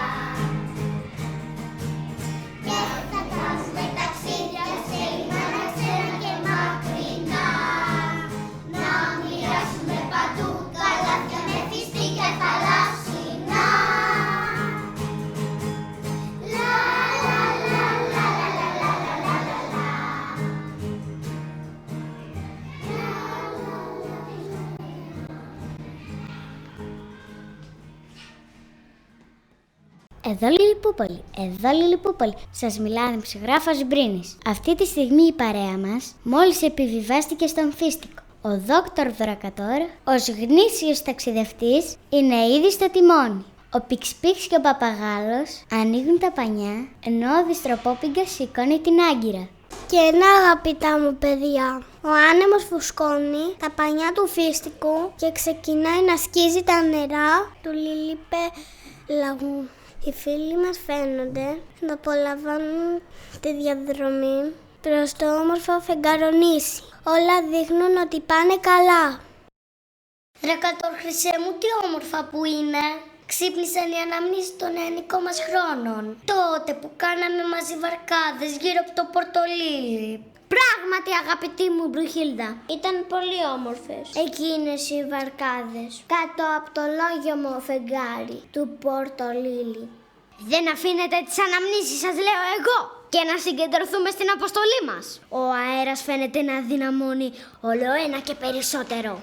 και θα κάνουμε ταξίδια σε λιμάνια ξένα και μακρινά, να μοιράσουμε παντού καλάθια με φιστίκια θαλάσσινα. Λα λα λα λα λα λα λα λα λα λα. Εδώ Λιλιπούπολη, εδώ Λιλιπούπολη. Σας μιλάει ο ψυχογράφος Μπρίνης. Αυτή τη στιγμή η παρέα μας μόλις επιβιβάστηκε στον Φίστικο. Ο Δόκτωρ Δρακατόρ, ως γνήσιος ταξιδευτής, είναι ήδη στο τιμόνι. Ο Πιξ-Πιξ και ο Παπαγάλος ανοίγουν τα πανιά, ενώ ο Διστροπόπιγκας σηκώνει την άγκυρα. Και να, αγαπητά μου παιδιά, ο άνεμος φουσκώνει τα πανιά του φίστικου και ξεκινάει να σκίζει τα νερά του Λίλιπε λαγού. Οι φίλοι μας φαίνονται να απολαμβάνουν τη διαδρομή προς το όμορφο φεγγαρονήσι. Όλα δείχνουν ότι πάνε καλά. Δρακατόρ Χρυσέ μου, τι όμορφα που είναι. Ξύπνησαν οι αναμνήσεις των νεανικών μας χρόνων. Τότε που κάναμε μαζί βαρκάδες γύρω από το Πορτολίλι. Πράγματι, αγαπητή μου Μπρουχίλδα, ήταν πολύ όμορφες εκείνες οι βαρκάδες κάτω από το λόγιομο φεγγάρι του Πορτολίλι. Δεν αφήνετε τις αναμνήσεις σας, λέω εγώ, και να συγκεντρωθούμε στην αποστολή μας. Ο αέρας φαίνεται να δυναμώνει όλο ένα και περισσότερο.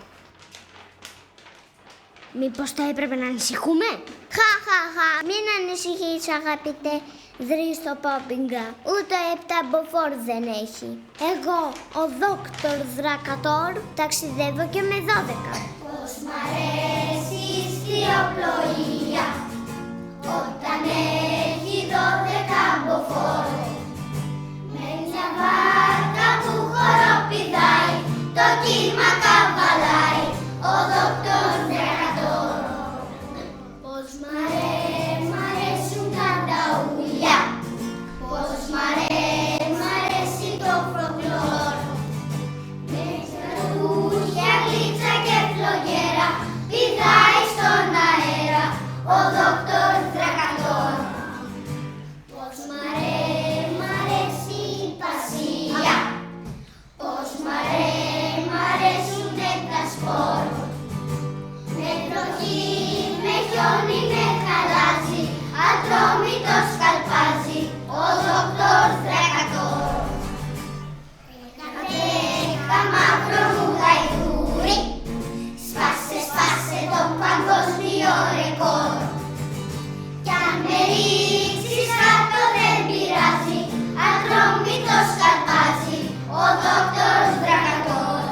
Μήπως θα έπρεπε να ανησυχούμε? Χα, μην ανησυχείς, αγαπητέ Δριστροπόπιγγα. Ούτε 7 μποφόρ δεν έχει. Εγώ, ο Δόκτωρ Δρακατόρ, ταξιδεύω και με 12. Πως μ' αρέσει στη οπλοεία όταν έχει 12 μποφόρ. Με μια βάρκα που χοροπηδάει, το κύμα καβαλάει ο Δόκτωρ Δρακατόρ. Πως μ' αρέσουν τα ταούλια, πως μ' αρέσει το φροκλόρ. Με τραγούδια, γλίτσα και φλογέρα πηδάει στον αέρα ο Δόκτωρ Δρακατόρ. Πως μ' αρέσει η πασία, πως μ' αρέσουνε τα σπορ. Με βροχή, με χιόνι, με χαλάζι, ατρόμητο σκαλπάζει ο Δόκτωρ Δρακατόρ. Τρέχα μαύρο μου γαϊδούρι, σπάσε το παγκόσμιο ρεκόρ. Κι αν με ρίξεις κάτω δεν πειράζει, ατρόμητο σκαλπάζει ο Δόκτωρ Δρακατόρ.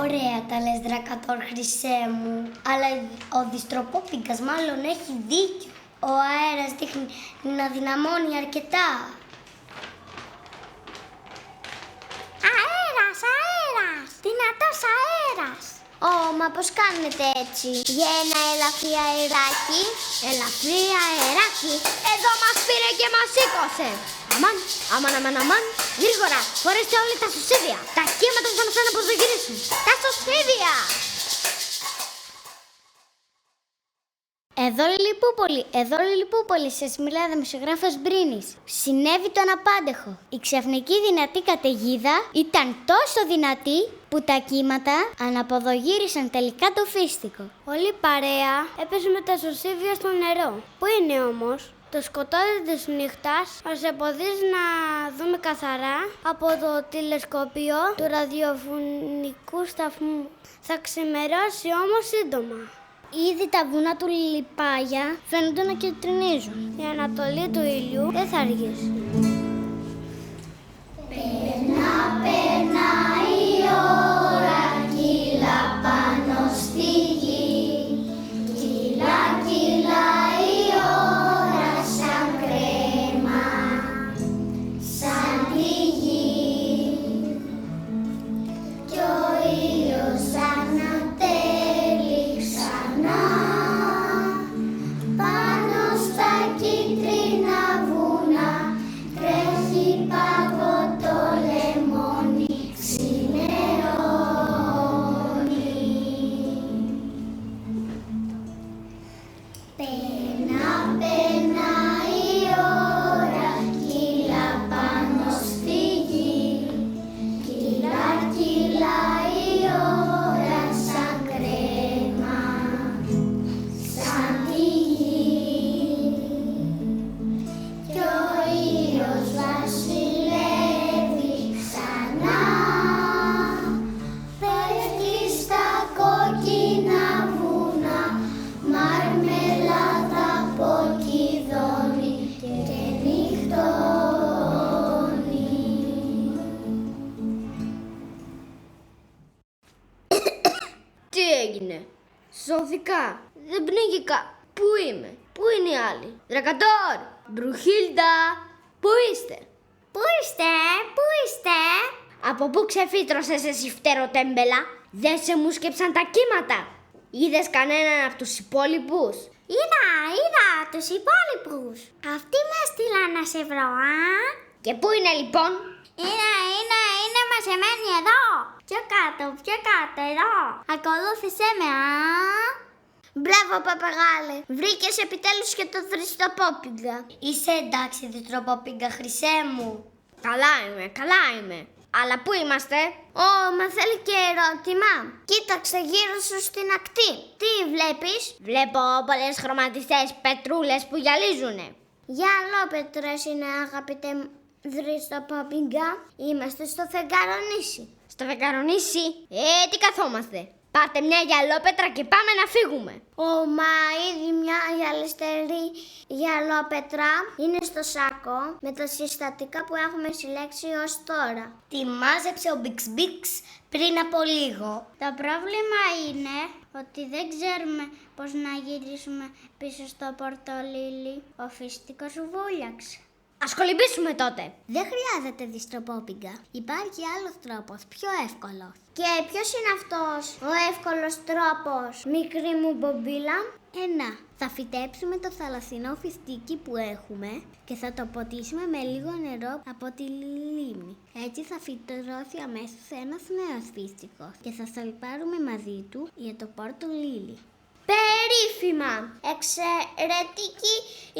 Ωραία τα λες, Δρακατόρ Χρυσέ μου, αλλά ο Διστροπόπιγκας μάλλον έχει δίκιο. Ο αέρας δείχνει να δυναμώνει αρκετά. Αέρας! Δυνατός αέρας! Μα πως κάνετε έτσι? Για ένα ελαφρύ αεράκι. Ελαφρύ αεράκι, εδώ μας πήρε και μας σήκωσε. Αμάν, γρήγορα, φορέστε όλοι τα σωσίδια. Τα κύματα θα μας αναποδογυρίσουν. Τα σωσίδια! Εδώ Λιλιπούπολη, σας μιλάει δημοσιογράφος Μπρίνης. Συνέβη το αναπάντεχο. Η ξαφνική δυνατή καταιγίδα ήταν τόσο δυνατή που τα κύματα αναποδογύρισαν τελικά το φίστικο. Όλη η παρέα έπεσε με τα σωσίδια στο νερό. Πού είναι όμως? Το σκοτάδι της νύχτας μας εμποδίζει να δούμε καθαρά από το τηλεσκόπιο του ραδιοφωνικού σταθμού. Θα ξημερώσει όμως σύντομα. Ήδη τα βουνά του Λιπάγια φαίνονται να κυτρινίζουν. Η ανατολή του ήλιου δεν θα αργήσει. Περνά η ώρα, κύλα πάνω στη γη. Κύλα η ώρα σαν κρέμα, σαν τη γη. Κι ο ήλιος ανατέλει ξανά πάνω στα κίτρινα βουνά σώθηκα. Δεν πνίγηκα. Πού είμαι? Πού είναι οι άλλοι? Δρακατόρ! Μπρουχίλντα! Πού είστε? Πού είστε? Από πού ξεφύτρωσες εσύ φτεροτέμπελα? Δεν σε μου σκέψαν τα κύματα? Είδες κανέναν από τους υπόλοιπους? Είδα τους υπόλοιπους. Αυτοί με έστειλαν να σε βρω, Και πού είναι λοιπόν? Είναι μαζεμένοι εδώ. Πιο κάτω, εδώ. Ακολούθησέ με, Μπράβο, παπαγάλε. Βρήκες επιτέλους και το Δριστροπόπιγγα. Είσαι εντάξει, Δριστροπόπιγγα, χρυσέ μου? Καλά είμαι. Αλλά πού είμαστε? Μα θέλει και ερώτημα. Κοίταξε γύρω σου στην ακτή. Τι βλέπεις? Βλέπω πολλές χρωματιστές πετρούλες που γυαλίζουνε. Γυαλόπετρες είναι, αγαπητέ Δριστροπόπιγγα. Είμαστε στο Φεγγαρονήσι. Στο Φεγγαρονήσι? Τι καθόμαστε? Πάρτε μια γυαλόπετρα και πάμε να φύγουμε. Μα ήδη μια γυαλιστερή γυαλόπετρα είναι στο σάκο με τα συστατικά που έχουμε συλλέξει ως τώρα. Τη μάζεψε ο Μπιξ Μπιξ πριν από λίγο. Το πρόβλημα είναι ότι δεν ξέρουμε πώς να γυρίσουμε πίσω στο πορτολίλι. Ο φυστικός βούλιαξε. Ας κολυμπήσουμε τότε. Δεν χρειάζεται, Δριστροπόπιγγα. Υπάρχει άλλος τρόπος, πιο εύκολος. Και ποιος είναι αυτός ο εύκολος τρόπος, μικρή μου μπομπίλα? Θα φυτέψουμε το θαλασσινό φιστίκι που έχουμε και θα το ποτίσουμε με λίγο νερό από τη λίμνη. Έτσι θα φυτρώσει αμέσως ένας νέος φίστικος και θα σαλπάρουμε μαζί του για το πόρτο λίλι. Περίφημα! Εξαιρετική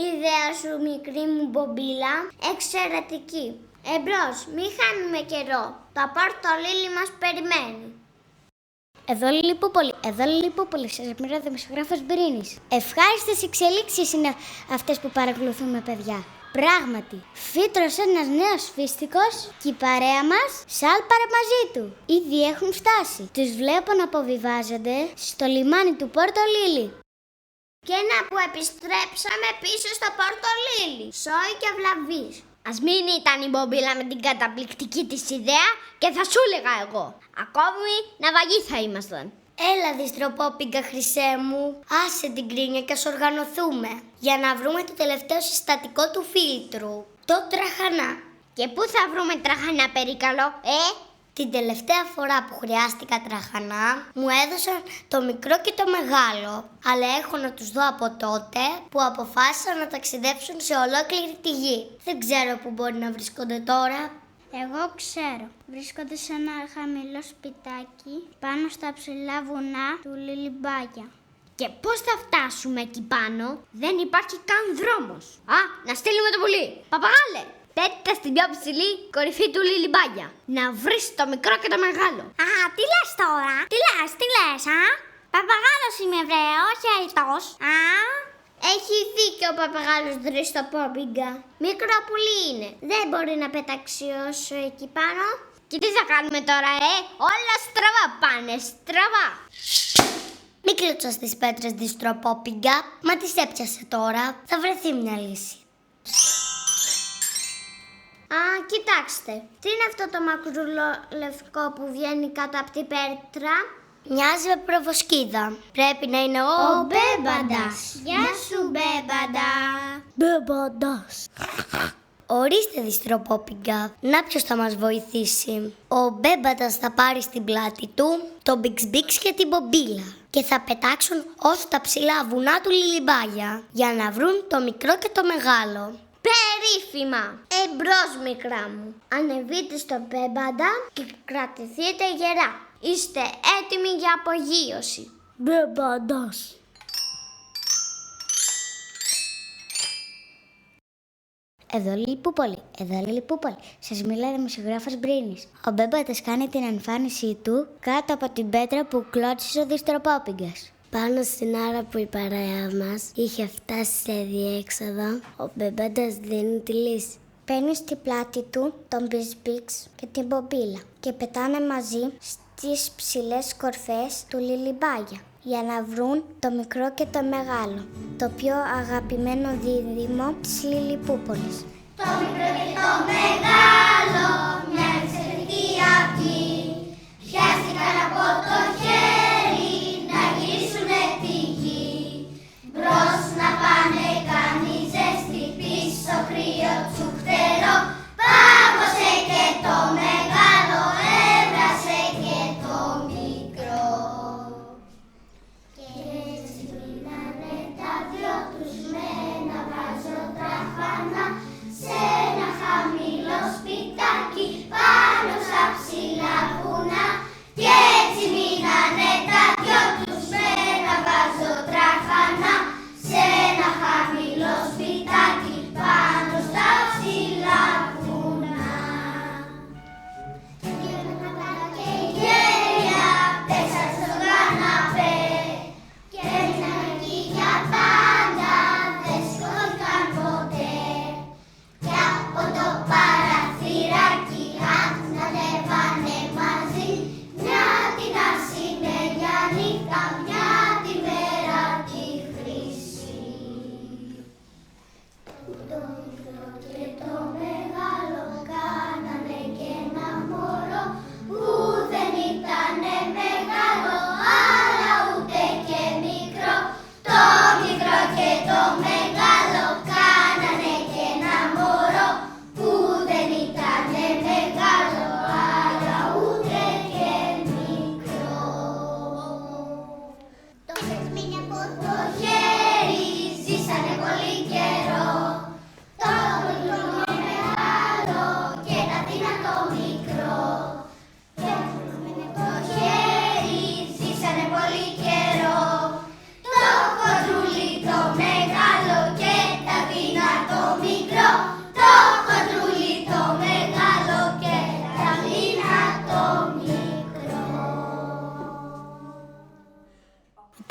ιδέα σου, μικρή μου μπομπίλα. Εξαιρετική. Εμπρός, μη χάνουμε καιρό. Το πορτολίλι μας περιμένει. Εδώ Λιλιπούπολη, σας μοιράζω δημοσιογράφος Μπρίνης. Ευχάριστες εξελίξεις είναι αυτές που παρακολουθούμε, παιδιά. Πράγματι, φύτρωσε ένας νέος φίστικος και η παρέα μας σάλπαρε μαζί του. Ήδη έχουν φτάσει. Τους βλέπω να αποβιβάζονται στο λιμάνι του Πορτολίλι. Και να που επιστρέψαμε πίσω στο πορτολίλι. Σόι και βλαβής. Ας μην ήταν η μπομπίλα με την καταπληκτική της ιδέα και θα σου έλεγα εγώ. Ακόμη ναυαγοί θα ήμασταν. Έλα, Δριστροπόπιγγα, χρυσέ μου. Άσε την κρίνια και ας οργανωθούμε για να βρούμε το τελευταίο συστατικό του φίλτρου. Το τραχανά. Και πού θα βρούμε τραχανά, περίκαλο, Την τελευταία φορά που χρειάστηκα τραχανά, μου έδωσαν το μικρό και το μεγάλο. Αλλά έχω να τους δω από τότε που αποφάσισαν να ταξιδέψουν σε ολόκληρη τη γη. Δεν ξέρω που μπορεί να βρίσκονται τώρα. Εγώ ξέρω. Βρίσκονται σε ένα χαμηλό σπιτάκι πάνω στα ψηλά βουνά του Λιλιμπάγια. Και πώς θα φτάσουμε εκεί πάνω? Δεν υπάρχει καν δρόμος. Να στείλουμε το πουλί. Παπαγάλε, πέττα στην πιο ψηλή κορυφή του Λιλιμπάγια. Να βρεις το μικρό και το μεγάλο. Τι λες τώρα? Τι λες, Παπαγάλος είμαι, βρε, όχι αητός. Έχει δίκιο ο παπαγάλος Δριστροπόπιγγα. Μικρό πουλί είναι. Δεν μπορεί να πετάξει όσο εκεί πάνω. Και τι θα κάνουμε τώρα, Όλα στραβά πάνε, στραβά. Μην κλωτσάς τις πέτρες, Δριστροπόπιγγα. Μα τις έπιασε τώρα. Θα βρεθεί μια λύση. Κοιτάξτε. Τι είναι αυτό το μακρούλο λευκό που βγαίνει κάτω από την πέτρα? Μοιάζει με προβοσκίδα. Πρέπει να είναι ο Μπέμπαντας. Γεια σου, Μπέμπαντα. Μπέμπαντας. Ορίστε, Δριστροπόπιγγα. Να ποιος θα μας βοηθήσει. Ο Μπέμπαντας θα πάρει στην πλάτη του το Μπιξ Μπιξ και την μπομπίλα και θα πετάξουν ως τα ψηλά βουνά του Λιλιμπάγια για να βρουν το μικρό και το μεγάλο. Περίφημα! Εμπρός, μικρά μου. Ανεβείτε στο Μπέμπαντα και κρατηθείτε γερά. Είστε έτοιμοι για απογείωση. Μπέμπαντας. Εδώ Λιλιπούπολη. Σας μιλάει δημοσιογράφος Μπρίνης. Ο Μπέμπαντας κάνει την εμφάνισή του κάτω από την πέτρα που κλώτσισε ο Δριστροπόπιγγας. Πάνω στην ώρα που η παρέα μας είχε φτάσει σε διέξοδο, ο Μπέμπαντας δίνει τη λύση. Παίρνει στην πλάτη του τον Μπιξ Μπιξ και την μπομπίλα και πετάνε μαζί στις ψηλές κορφές του Λιλιμπάγια για να βρουν το μικρό και το μεγάλο, το πιο αγαπημένο δίδυμο της Λιλιπούπολης. Το μικρό και το μεγάλο, μια εξαιρετική αυγή, πιάστηκαν από το χέρι να γυρίσουν έτοιμοι.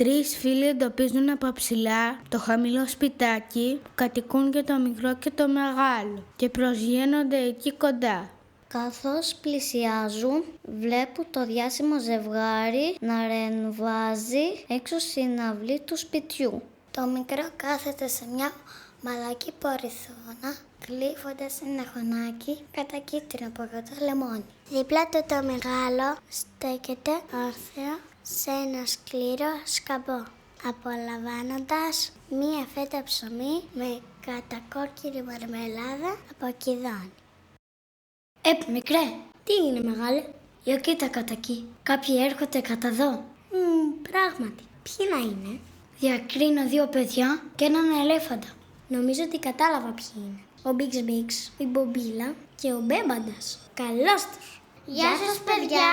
Τρεις φίλοι εντοπίζουν από ψηλά το χαμηλό σπιτάκι που κατοικούν και το μικρό και το μεγάλο και προσγειώνονται εκεί κοντά. Καθώς πλησιάζουν, βλέπουν το διάσημο ζευγάρι να ρεμβάζει έξω στην αυλή του σπιτιού. Το μικρό κάθεται σε μια μαλακή πορυθώνα, κλείφοντας ένα χωνάκι κατά κίτρινο από το λεμόνι. Δίπλα του το μεγάλο στέκεται όρθιο σε ένα σκληρό σκαμπό, απολαμβάνοντας μία φέτα ψωμί με κατακόκκινη μαρμελάδα από κιδόνι. Μικρέ, τι είναι μεγάλε? Για κοίτα κατά εκεί. Κάποιοι έρχονται κατά εδώ. Πράγματι, ποιοι να είναι? Διακρίνω 2 παιδιά και έναν ελέφαντα. Νομίζω ότι κατάλαβα ποιοι είναι. Ο Μπίξ Μπίξ, η Μπομπίλα και ο Μπέμπαντας. Καλώς τους! Γεια σας, παιδιά!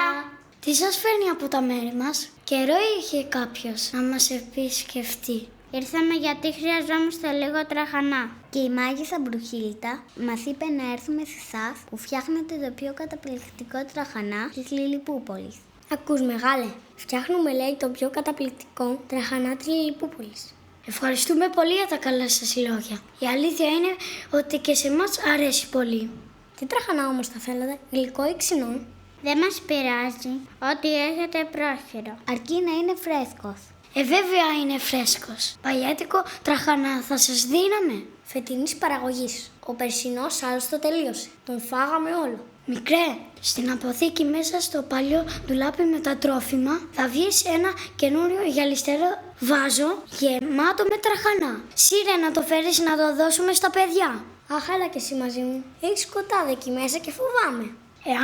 Τι σας φέρνει από τα μέρη μας? Καιρό είχε κάποιος να μας επισκεφτεί. Ήρθαμε γιατί χρειαζόμαστε λίγο τραχανά. Και η μάγισσα Μπρουχίλτα μας είπε να έρθουμε σε εσάς που φτιάχνετε το πιο καταπληκτικό τραχανά της Λιλιπούπολης. Ακούς μεγάλε, φτιάχνουμε λέει το πιο καταπληκτικό τραχανά της Λιλιπούπολης. Ευχαριστούμε πολύ για τα καλά σας λόγια. Η αλήθεια είναι ότι και σε μας αρέσει πολύ. Τι τραχανά όμως θα θέλατε, γλυκό ή ξινό? Δεν μας πειράζει ό,τι έχετε πρόχειρο, αρκεί να είναι φρέσκος. Βέβαια είναι φρέσκος. Παλιάτικο τραχανά θα σας δίναμε. Φετινής παραγωγής. Ο περσινός άλλωστε τελείωσε. Τον φάγαμε όλο. Μικρέ, στην αποθήκη μέσα στο παλιό ντουλάπι με τα τρόφιμα θα βγεις ένα καινούριο γυαλιστερό βάζο γεμάτο με τραχανά. Σύρε να το φέρεις να το δώσουμε στα παιδιά. Αχ, έλα και εσύ μαζί μου. Έχει σκοτάδι εκεί μέσα και φοβάμαι.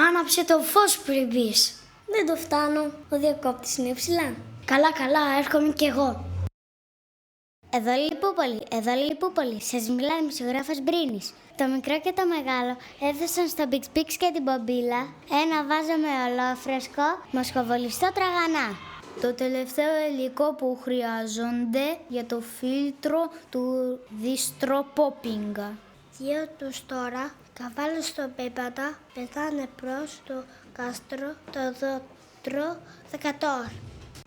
Άναψε το φως πριν μπεις. Δεν το φτάνω. Ο διακόπτης είναι ψηλά. Καλά, έρχομαι κι εγώ. Εδώ Λιλιπούπολη, σας μιλάει ο μισογράφος Μπρίνης. Το μικρό και το μεγάλο έδωσαν στο Μπίξ Μπίξ και την Μπομπίλα ένα βάζο με ολόφρεσκο μοσχοβολιστό τραγανά. Το τελευταίο υλικό που χρειάζονται για το φίλτρο του διστροπόπιγγα. 2 τους τώρα, θα βάλω στο πέπατα, πετάνε προς το κάστρο, το δόκτρο Δρακατόρ.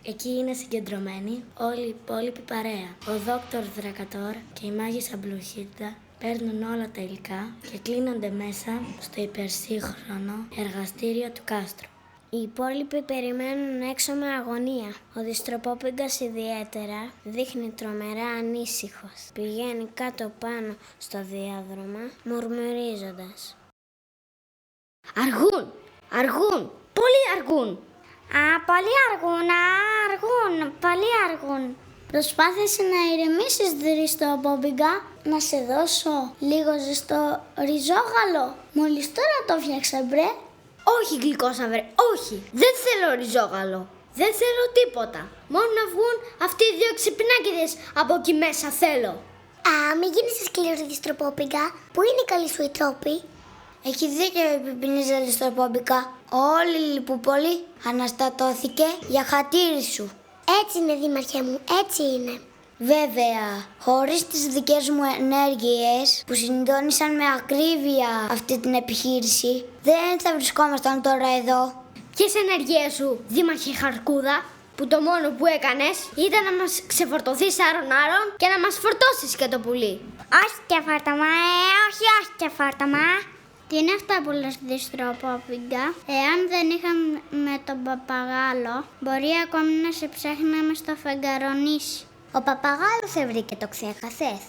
Εκεί είναι συγκεντρωμένοι όλη η υπόλοιπη παρέα. Ο δόκτωρ Δρακατόρ και η μάγισσα Μπρουχίλτα παίρνουν όλα τα υλικά και κλείνονται μέσα στο υπερσύγχρονο εργαστήριο του κάστρου. Οι υπόλοιποι περιμένουν έξω με αγωνία. Ο διστροπόπιγκας ιδιαίτερα δείχνει τρομερά ανήσυχος. Πηγαίνει κάτω πάνω στο διάδρομα, μουρμουρίζοντας. Αργούν, πολύ αργούν. Πολύ αργούν. Προσπάθησε να ηρεμήσεις, διστροπόπιγγα, να σε δώσω λίγο ζεστό ριζόγαλο. Μόλις τώρα το φτιάξα, μπρε. Όχι γλυκόσαυρε, όχι. Δεν θέλω ριζόγαλο. Δεν θέλω τίποτα. Μόνο να βγουν αυτοί οι 2 ξυπνάκηδες από εκεί μέσα θέλω. Μην γίνεσαι σκληρός, διστροπόπιγγα. Πού είναι οι καλοί σου οι τρόποι? Έχει δίκιο η Πιπινίζα Διστροπόπιγγα. Όλη η Λιλιπούπολη αναστατώθηκε για χατήρι σου. Έτσι είναι, δήμαρχέ μου, έτσι είναι. Βέβαια, χωρίς τις δικές μου ενέργειες που συντόνισαν με ακρίβεια αυτή την επιχείρηση, δεν θα βρισκόμασταν τώρα εδώ. Ποιες ενέργειες σου, δήμαρχε Χαρκούδα, που το μόνο που έκανες ήταν να μας ξεφορτωθείς άρον-άρον και να μας φορτώσεις και το πουλί. Όχι και φόρτωμα, όχι και φόρτωμα. Τι είναι αυτά που λες, διστροπόπιγγα? Εάν δεν είχαμε τον παπαγάλο, μπορεί ακόμη να σε ψάχναμε στο φεγγαρονίσι. Ο παπαγάλος σε βρήκε, το ξέχασες?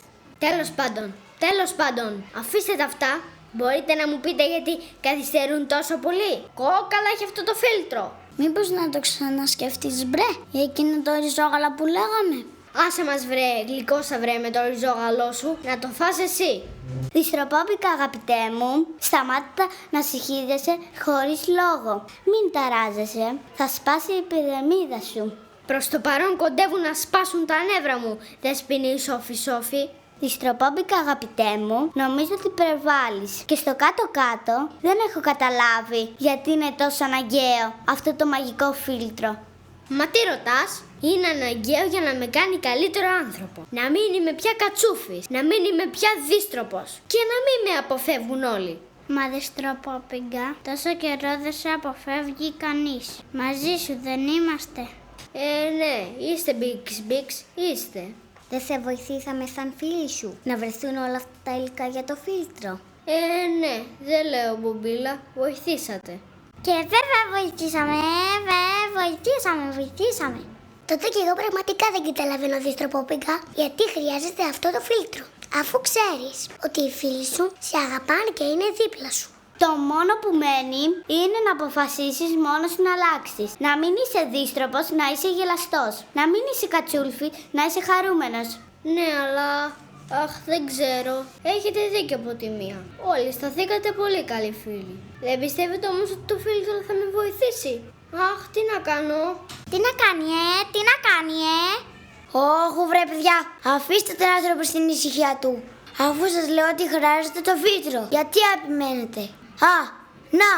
Τέλος πάντων, αφήστε τα αυτά. Μπορείτε να μου πείτε γιατί καθυστερούν τόσο πολύ? Κόκαλα έχει αυτό το φίλτρο. Μήπως να το ξανασκεφτείς, μπρε, για εκείνο το ριζόγαλα που λέγαμε? Άσε μας βρε, γλυκόσαυρε με το ριζόγαλό σου, να το φας εσύ. Διστροπόπιγγα, αγαπητέ μου, σταμάτα να συγχύζεσαι χωρίς λόγο. Μην ταράζεσαι, θα σπάσει η πυρεμίδα σου. Προς το παρόν κοντεύουν να σπάσουν τα νεύρα μου, δεσποινή Σόφη. Διστροπόπιγγα, αγαπητέ μου, νομίζω ότι υπερβάλλεις. Και στο κάτω-κάτω δεν έχω καταλάβει γιατί είναι τόσο αναγκαίο αυτό το μαγικό φίλτρο. Μα τι ρωτάς? Είναι αναγκαίο για να με κάνει καλύτερο άνθρωπο. Να μην είμαι πια κατσούφης, να μην είμαι πια δίστροπος και να μην με αποφεύγουν όλοι. Μα διστροπόπιγγα, τόσο καιρό δεν σε αποφεύγει κανείς. Μαζί σου δεν είμαστε? Ναι, είστε Bix, είστε. Δεν σε βοηθήσαμε σαν φίλοι σου να βρεθούν όλα αυτά τα υλικά για το φίλτρο? Ναι, δεν λέω Μπομπίλα, βοηθήσατε. Και βέβαια βοηθήσαμε. Τότε και εγώ πραγματικά δεν καταλαβαίνω, Διστροπόπιγγα, γιατί χρειάζεται αυτό το φίλτρο. Αφού ξέρεις ότι οι φίλοι σου σε αγαπάνε και είναι δίπλα σου. Το μόνο που μένει είναι να αποφασίσεις μόνος να αλλάξεις. Να μην είσαι δύστροπος, να είσαι γελαστός. Να μην είσαι κατσούλφι, να είσαι χαρούμενος. Ναι, αλλά... Αχ, δεν ξέρω. Έχετε δίκιο από τη μία. Όλοι σταθήκατε πολύ καλοί φίλοι. Δεν πιστεύετε όμως ότι το φίλτρο θα με βοηθήσει? Αχ, τι να κάνω. Τι να κάνει, Όχου βρε παιδιά, αφήστε τον άνθρωπο στην ησυχία του. Αφού σας λέω ότι χρειάζεται το φίλτρο, γιατί επιμένετε? Να,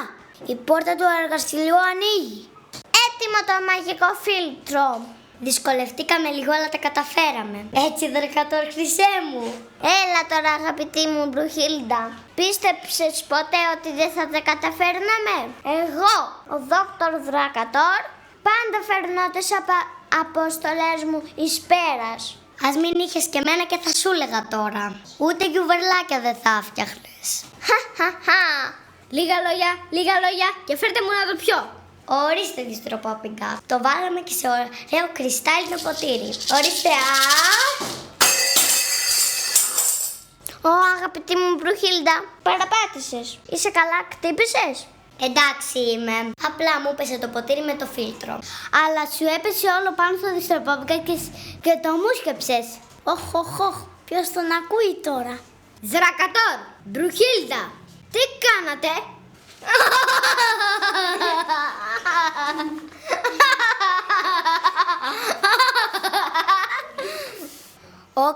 η πόρτα του εργαστηρίου ανοίγει. Έτοιμο το μαγικό φίλτρο. Δυσκολευτήκαμε λίγο, αλλά τα καταφέραμε. Έτσι, Δρακατόρ, χρυσέ μου. Έλα τώρα, αγαπητή μου Μπρουχίλντα. Πίστεψες ποτέ ότι δεν θα τα καταφέρναμε? Εγώ, ο Δόκτωρ Δρακατόρ, πάντα φέρνω τις αποστολές μου εις πέρας. Ας μην είχες και μένα και θα σου έλεγα τώρα. Ούτε γιουβερλάκια δεν θα φτιάχνες. Χαχαχα. Λίγα λόγια και φέρτε μου να το πιω. Ορίστε, Διστροπόπιγγα. Το βάλαμε και σε ωραίο κρυστάλλινο ποτήρι. Ορίστε, Αγαπητή μου Μπρουχίλντα, παραπάτησες. Είσαι καλά, χτύπησες? Εντάξει είμαι. Απλά μου έπεσε το ποτήρι με το φίλτρο. Αλλά σου έπεσε όλο πάνω στο Διστροπόπιγγα και το μουσκεψες. Οχ, ποιος τον ακούει τώρα? Δρακατόρ, Μπρουχίλντα, τι κάνατε?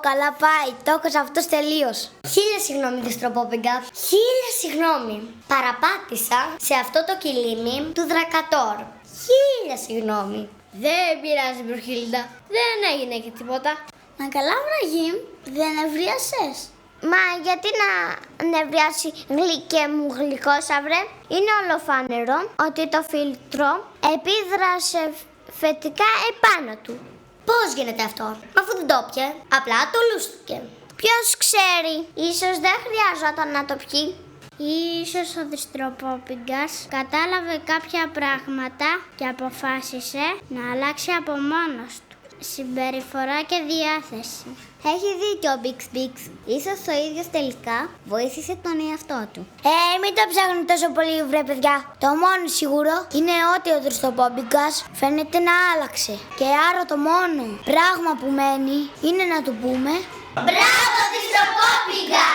Καλά πάει, το έκοψα αυτός τελείως. Χίλια συγγνώμη, Διστροπόπιγγα. Χίλια συγγνώμη. Παραπάτησα σε αυτό το κιλίμι του Δρακατόρ. Χίλια συγγνώμη. Δεν πειράζει, Μπρουχίλντα, δεν έγινε και τίποτα. Μα καλά, Βραγίμ, δεν νευρίασες? Μα γιατί να νευριάσει, γλυκέ μου γλυκόσαυρε? Είναι ολοφάνερο ότι το φίλτρο επίδρασε θετικά επάνω του. Πώς γίνεται αυτό? Αφού δεν το πιε, απλά το λούστηκε. Ποιος ξέρει, ίσως δεν χρειάζονταν να το πιει. Ίσως ο Διστροπόπιγγας κατάλαβε κάποια πράγματα και αποφάσισε να αλλάξει από μόνος του συμπεριφορά και διάθεση. Έχει δίκιο ο Bix. Ίσως ο ίδιος τελικά βοήθησε τον εαυτό του. Μην το ψάχνετε τόσο πολύ, βρε παιδιά. Το μόνο σίγουρο είναι ότι ο Διστροπόπιγγας φαίνεται να άλλαξε. Και άρα το μόνο πράγμα που μένει είναι να του πούμε «Μπράβο, Διστροπόπιγγα!»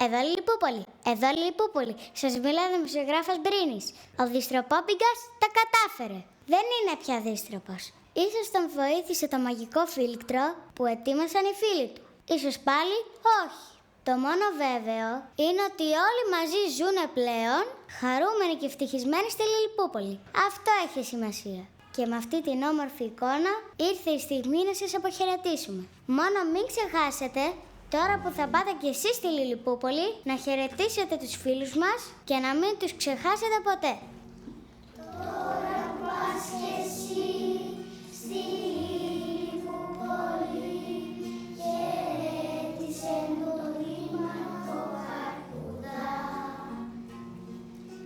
Εδώ Λιλιπούπολη. Σας μίλανε δημοσιογράφος Μπρίνης. Ο Διστροπόπιγγας τα κατάφερε. Δεν είναι πια δύστροπος. Ίσως τον βοήθησε το μαγικό φίλτρο που ετοίμασαν οι φίλοι του. Ίσως πάλι όχι. Το μόνο βέβαιο είναι ότι όλοι μαζί ζουν πλέον χαρούμενοι και ευτυχισμένοι στη Λιλιπούπολη. Αυτό έχει σημασία. Και με αυτή την όμορφη εικόνα ήρθε η στιγμή να σας αποχαιρετήσουμε. Μόνο μην ξεχάσετε, τώρα που θα πάτε κι εσείς στη Λιλιπούπολη, να χαιρετήσετε τους φίλους μας και να μην τους ξεχάσετε ποτέ. Τώρα πας κι εσύ στη Λιλιπούπολη, χαιρέτησε μου το δήμαρχο Αρκούδα,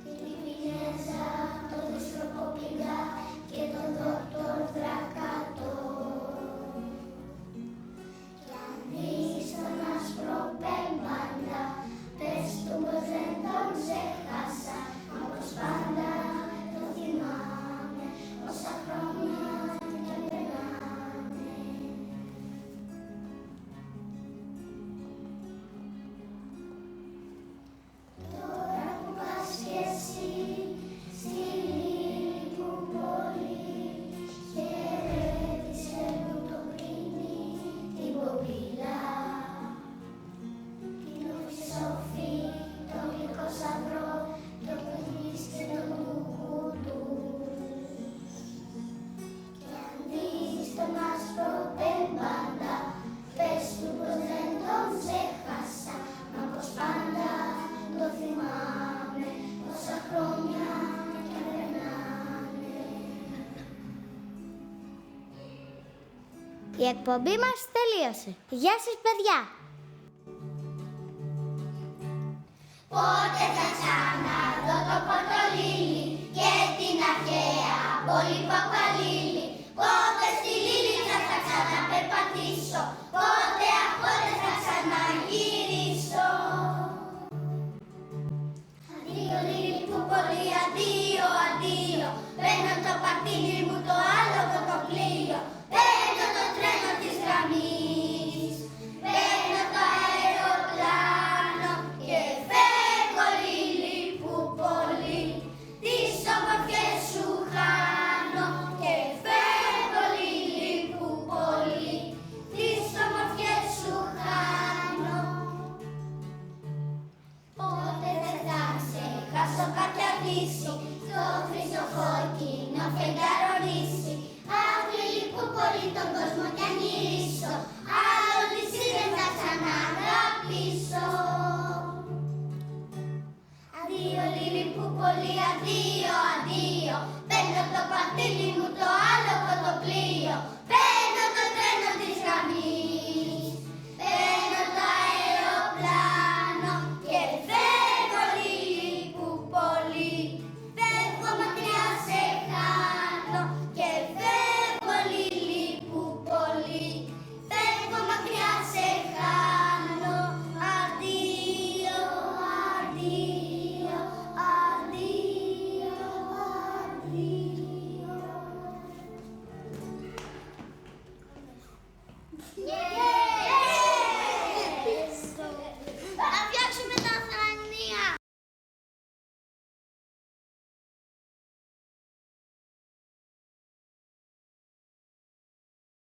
την Πινέζα, τον Διστροπόπιγγα και τον Δόκτωρ Δρακατόρ. Κι αν δεις τον άσπρο πέμπαντα, πες του πως δεν τον ξέχασα, μα πως πάντα τον θυμάμαι όσα χρόνια και Η εκπομπή μας τελείωσε. Γεια σας, παιδιά! Πότε θα ξαναδώ το Πορτολίλι και την αρχαία πόλη Παπαλίλη. Πότε στη Λίλιτσα θα ξαναπερπατήσω, πότε αγώνες θα ξαναγυρίσω. Αντίο Λιλιπούπολη, αντίο, αντίο. Παίρνω το παρτίνι μου το άλογο το πλοίο. Παίρνω το τρένο της γραμμής. Παίρνω το αεροπλάνο και φεύγω Λιλιπούπολη. Τις όμορφιες σου χάνω και φεύγω Λιλιπούπολη. Τις όμορφιες σου χάνω. Πότε δεν θα ξεχάσω κάποια δύση, στο χρυσό κόκκινο φεγγαρορίσι. Αχ, Λιλιπούπολη, τον κόσμο κι αν γυρίσω, άλλο νησί δεν θα ξαναγαπήσω. Αντίο Λιλιπούπολη, αντίο.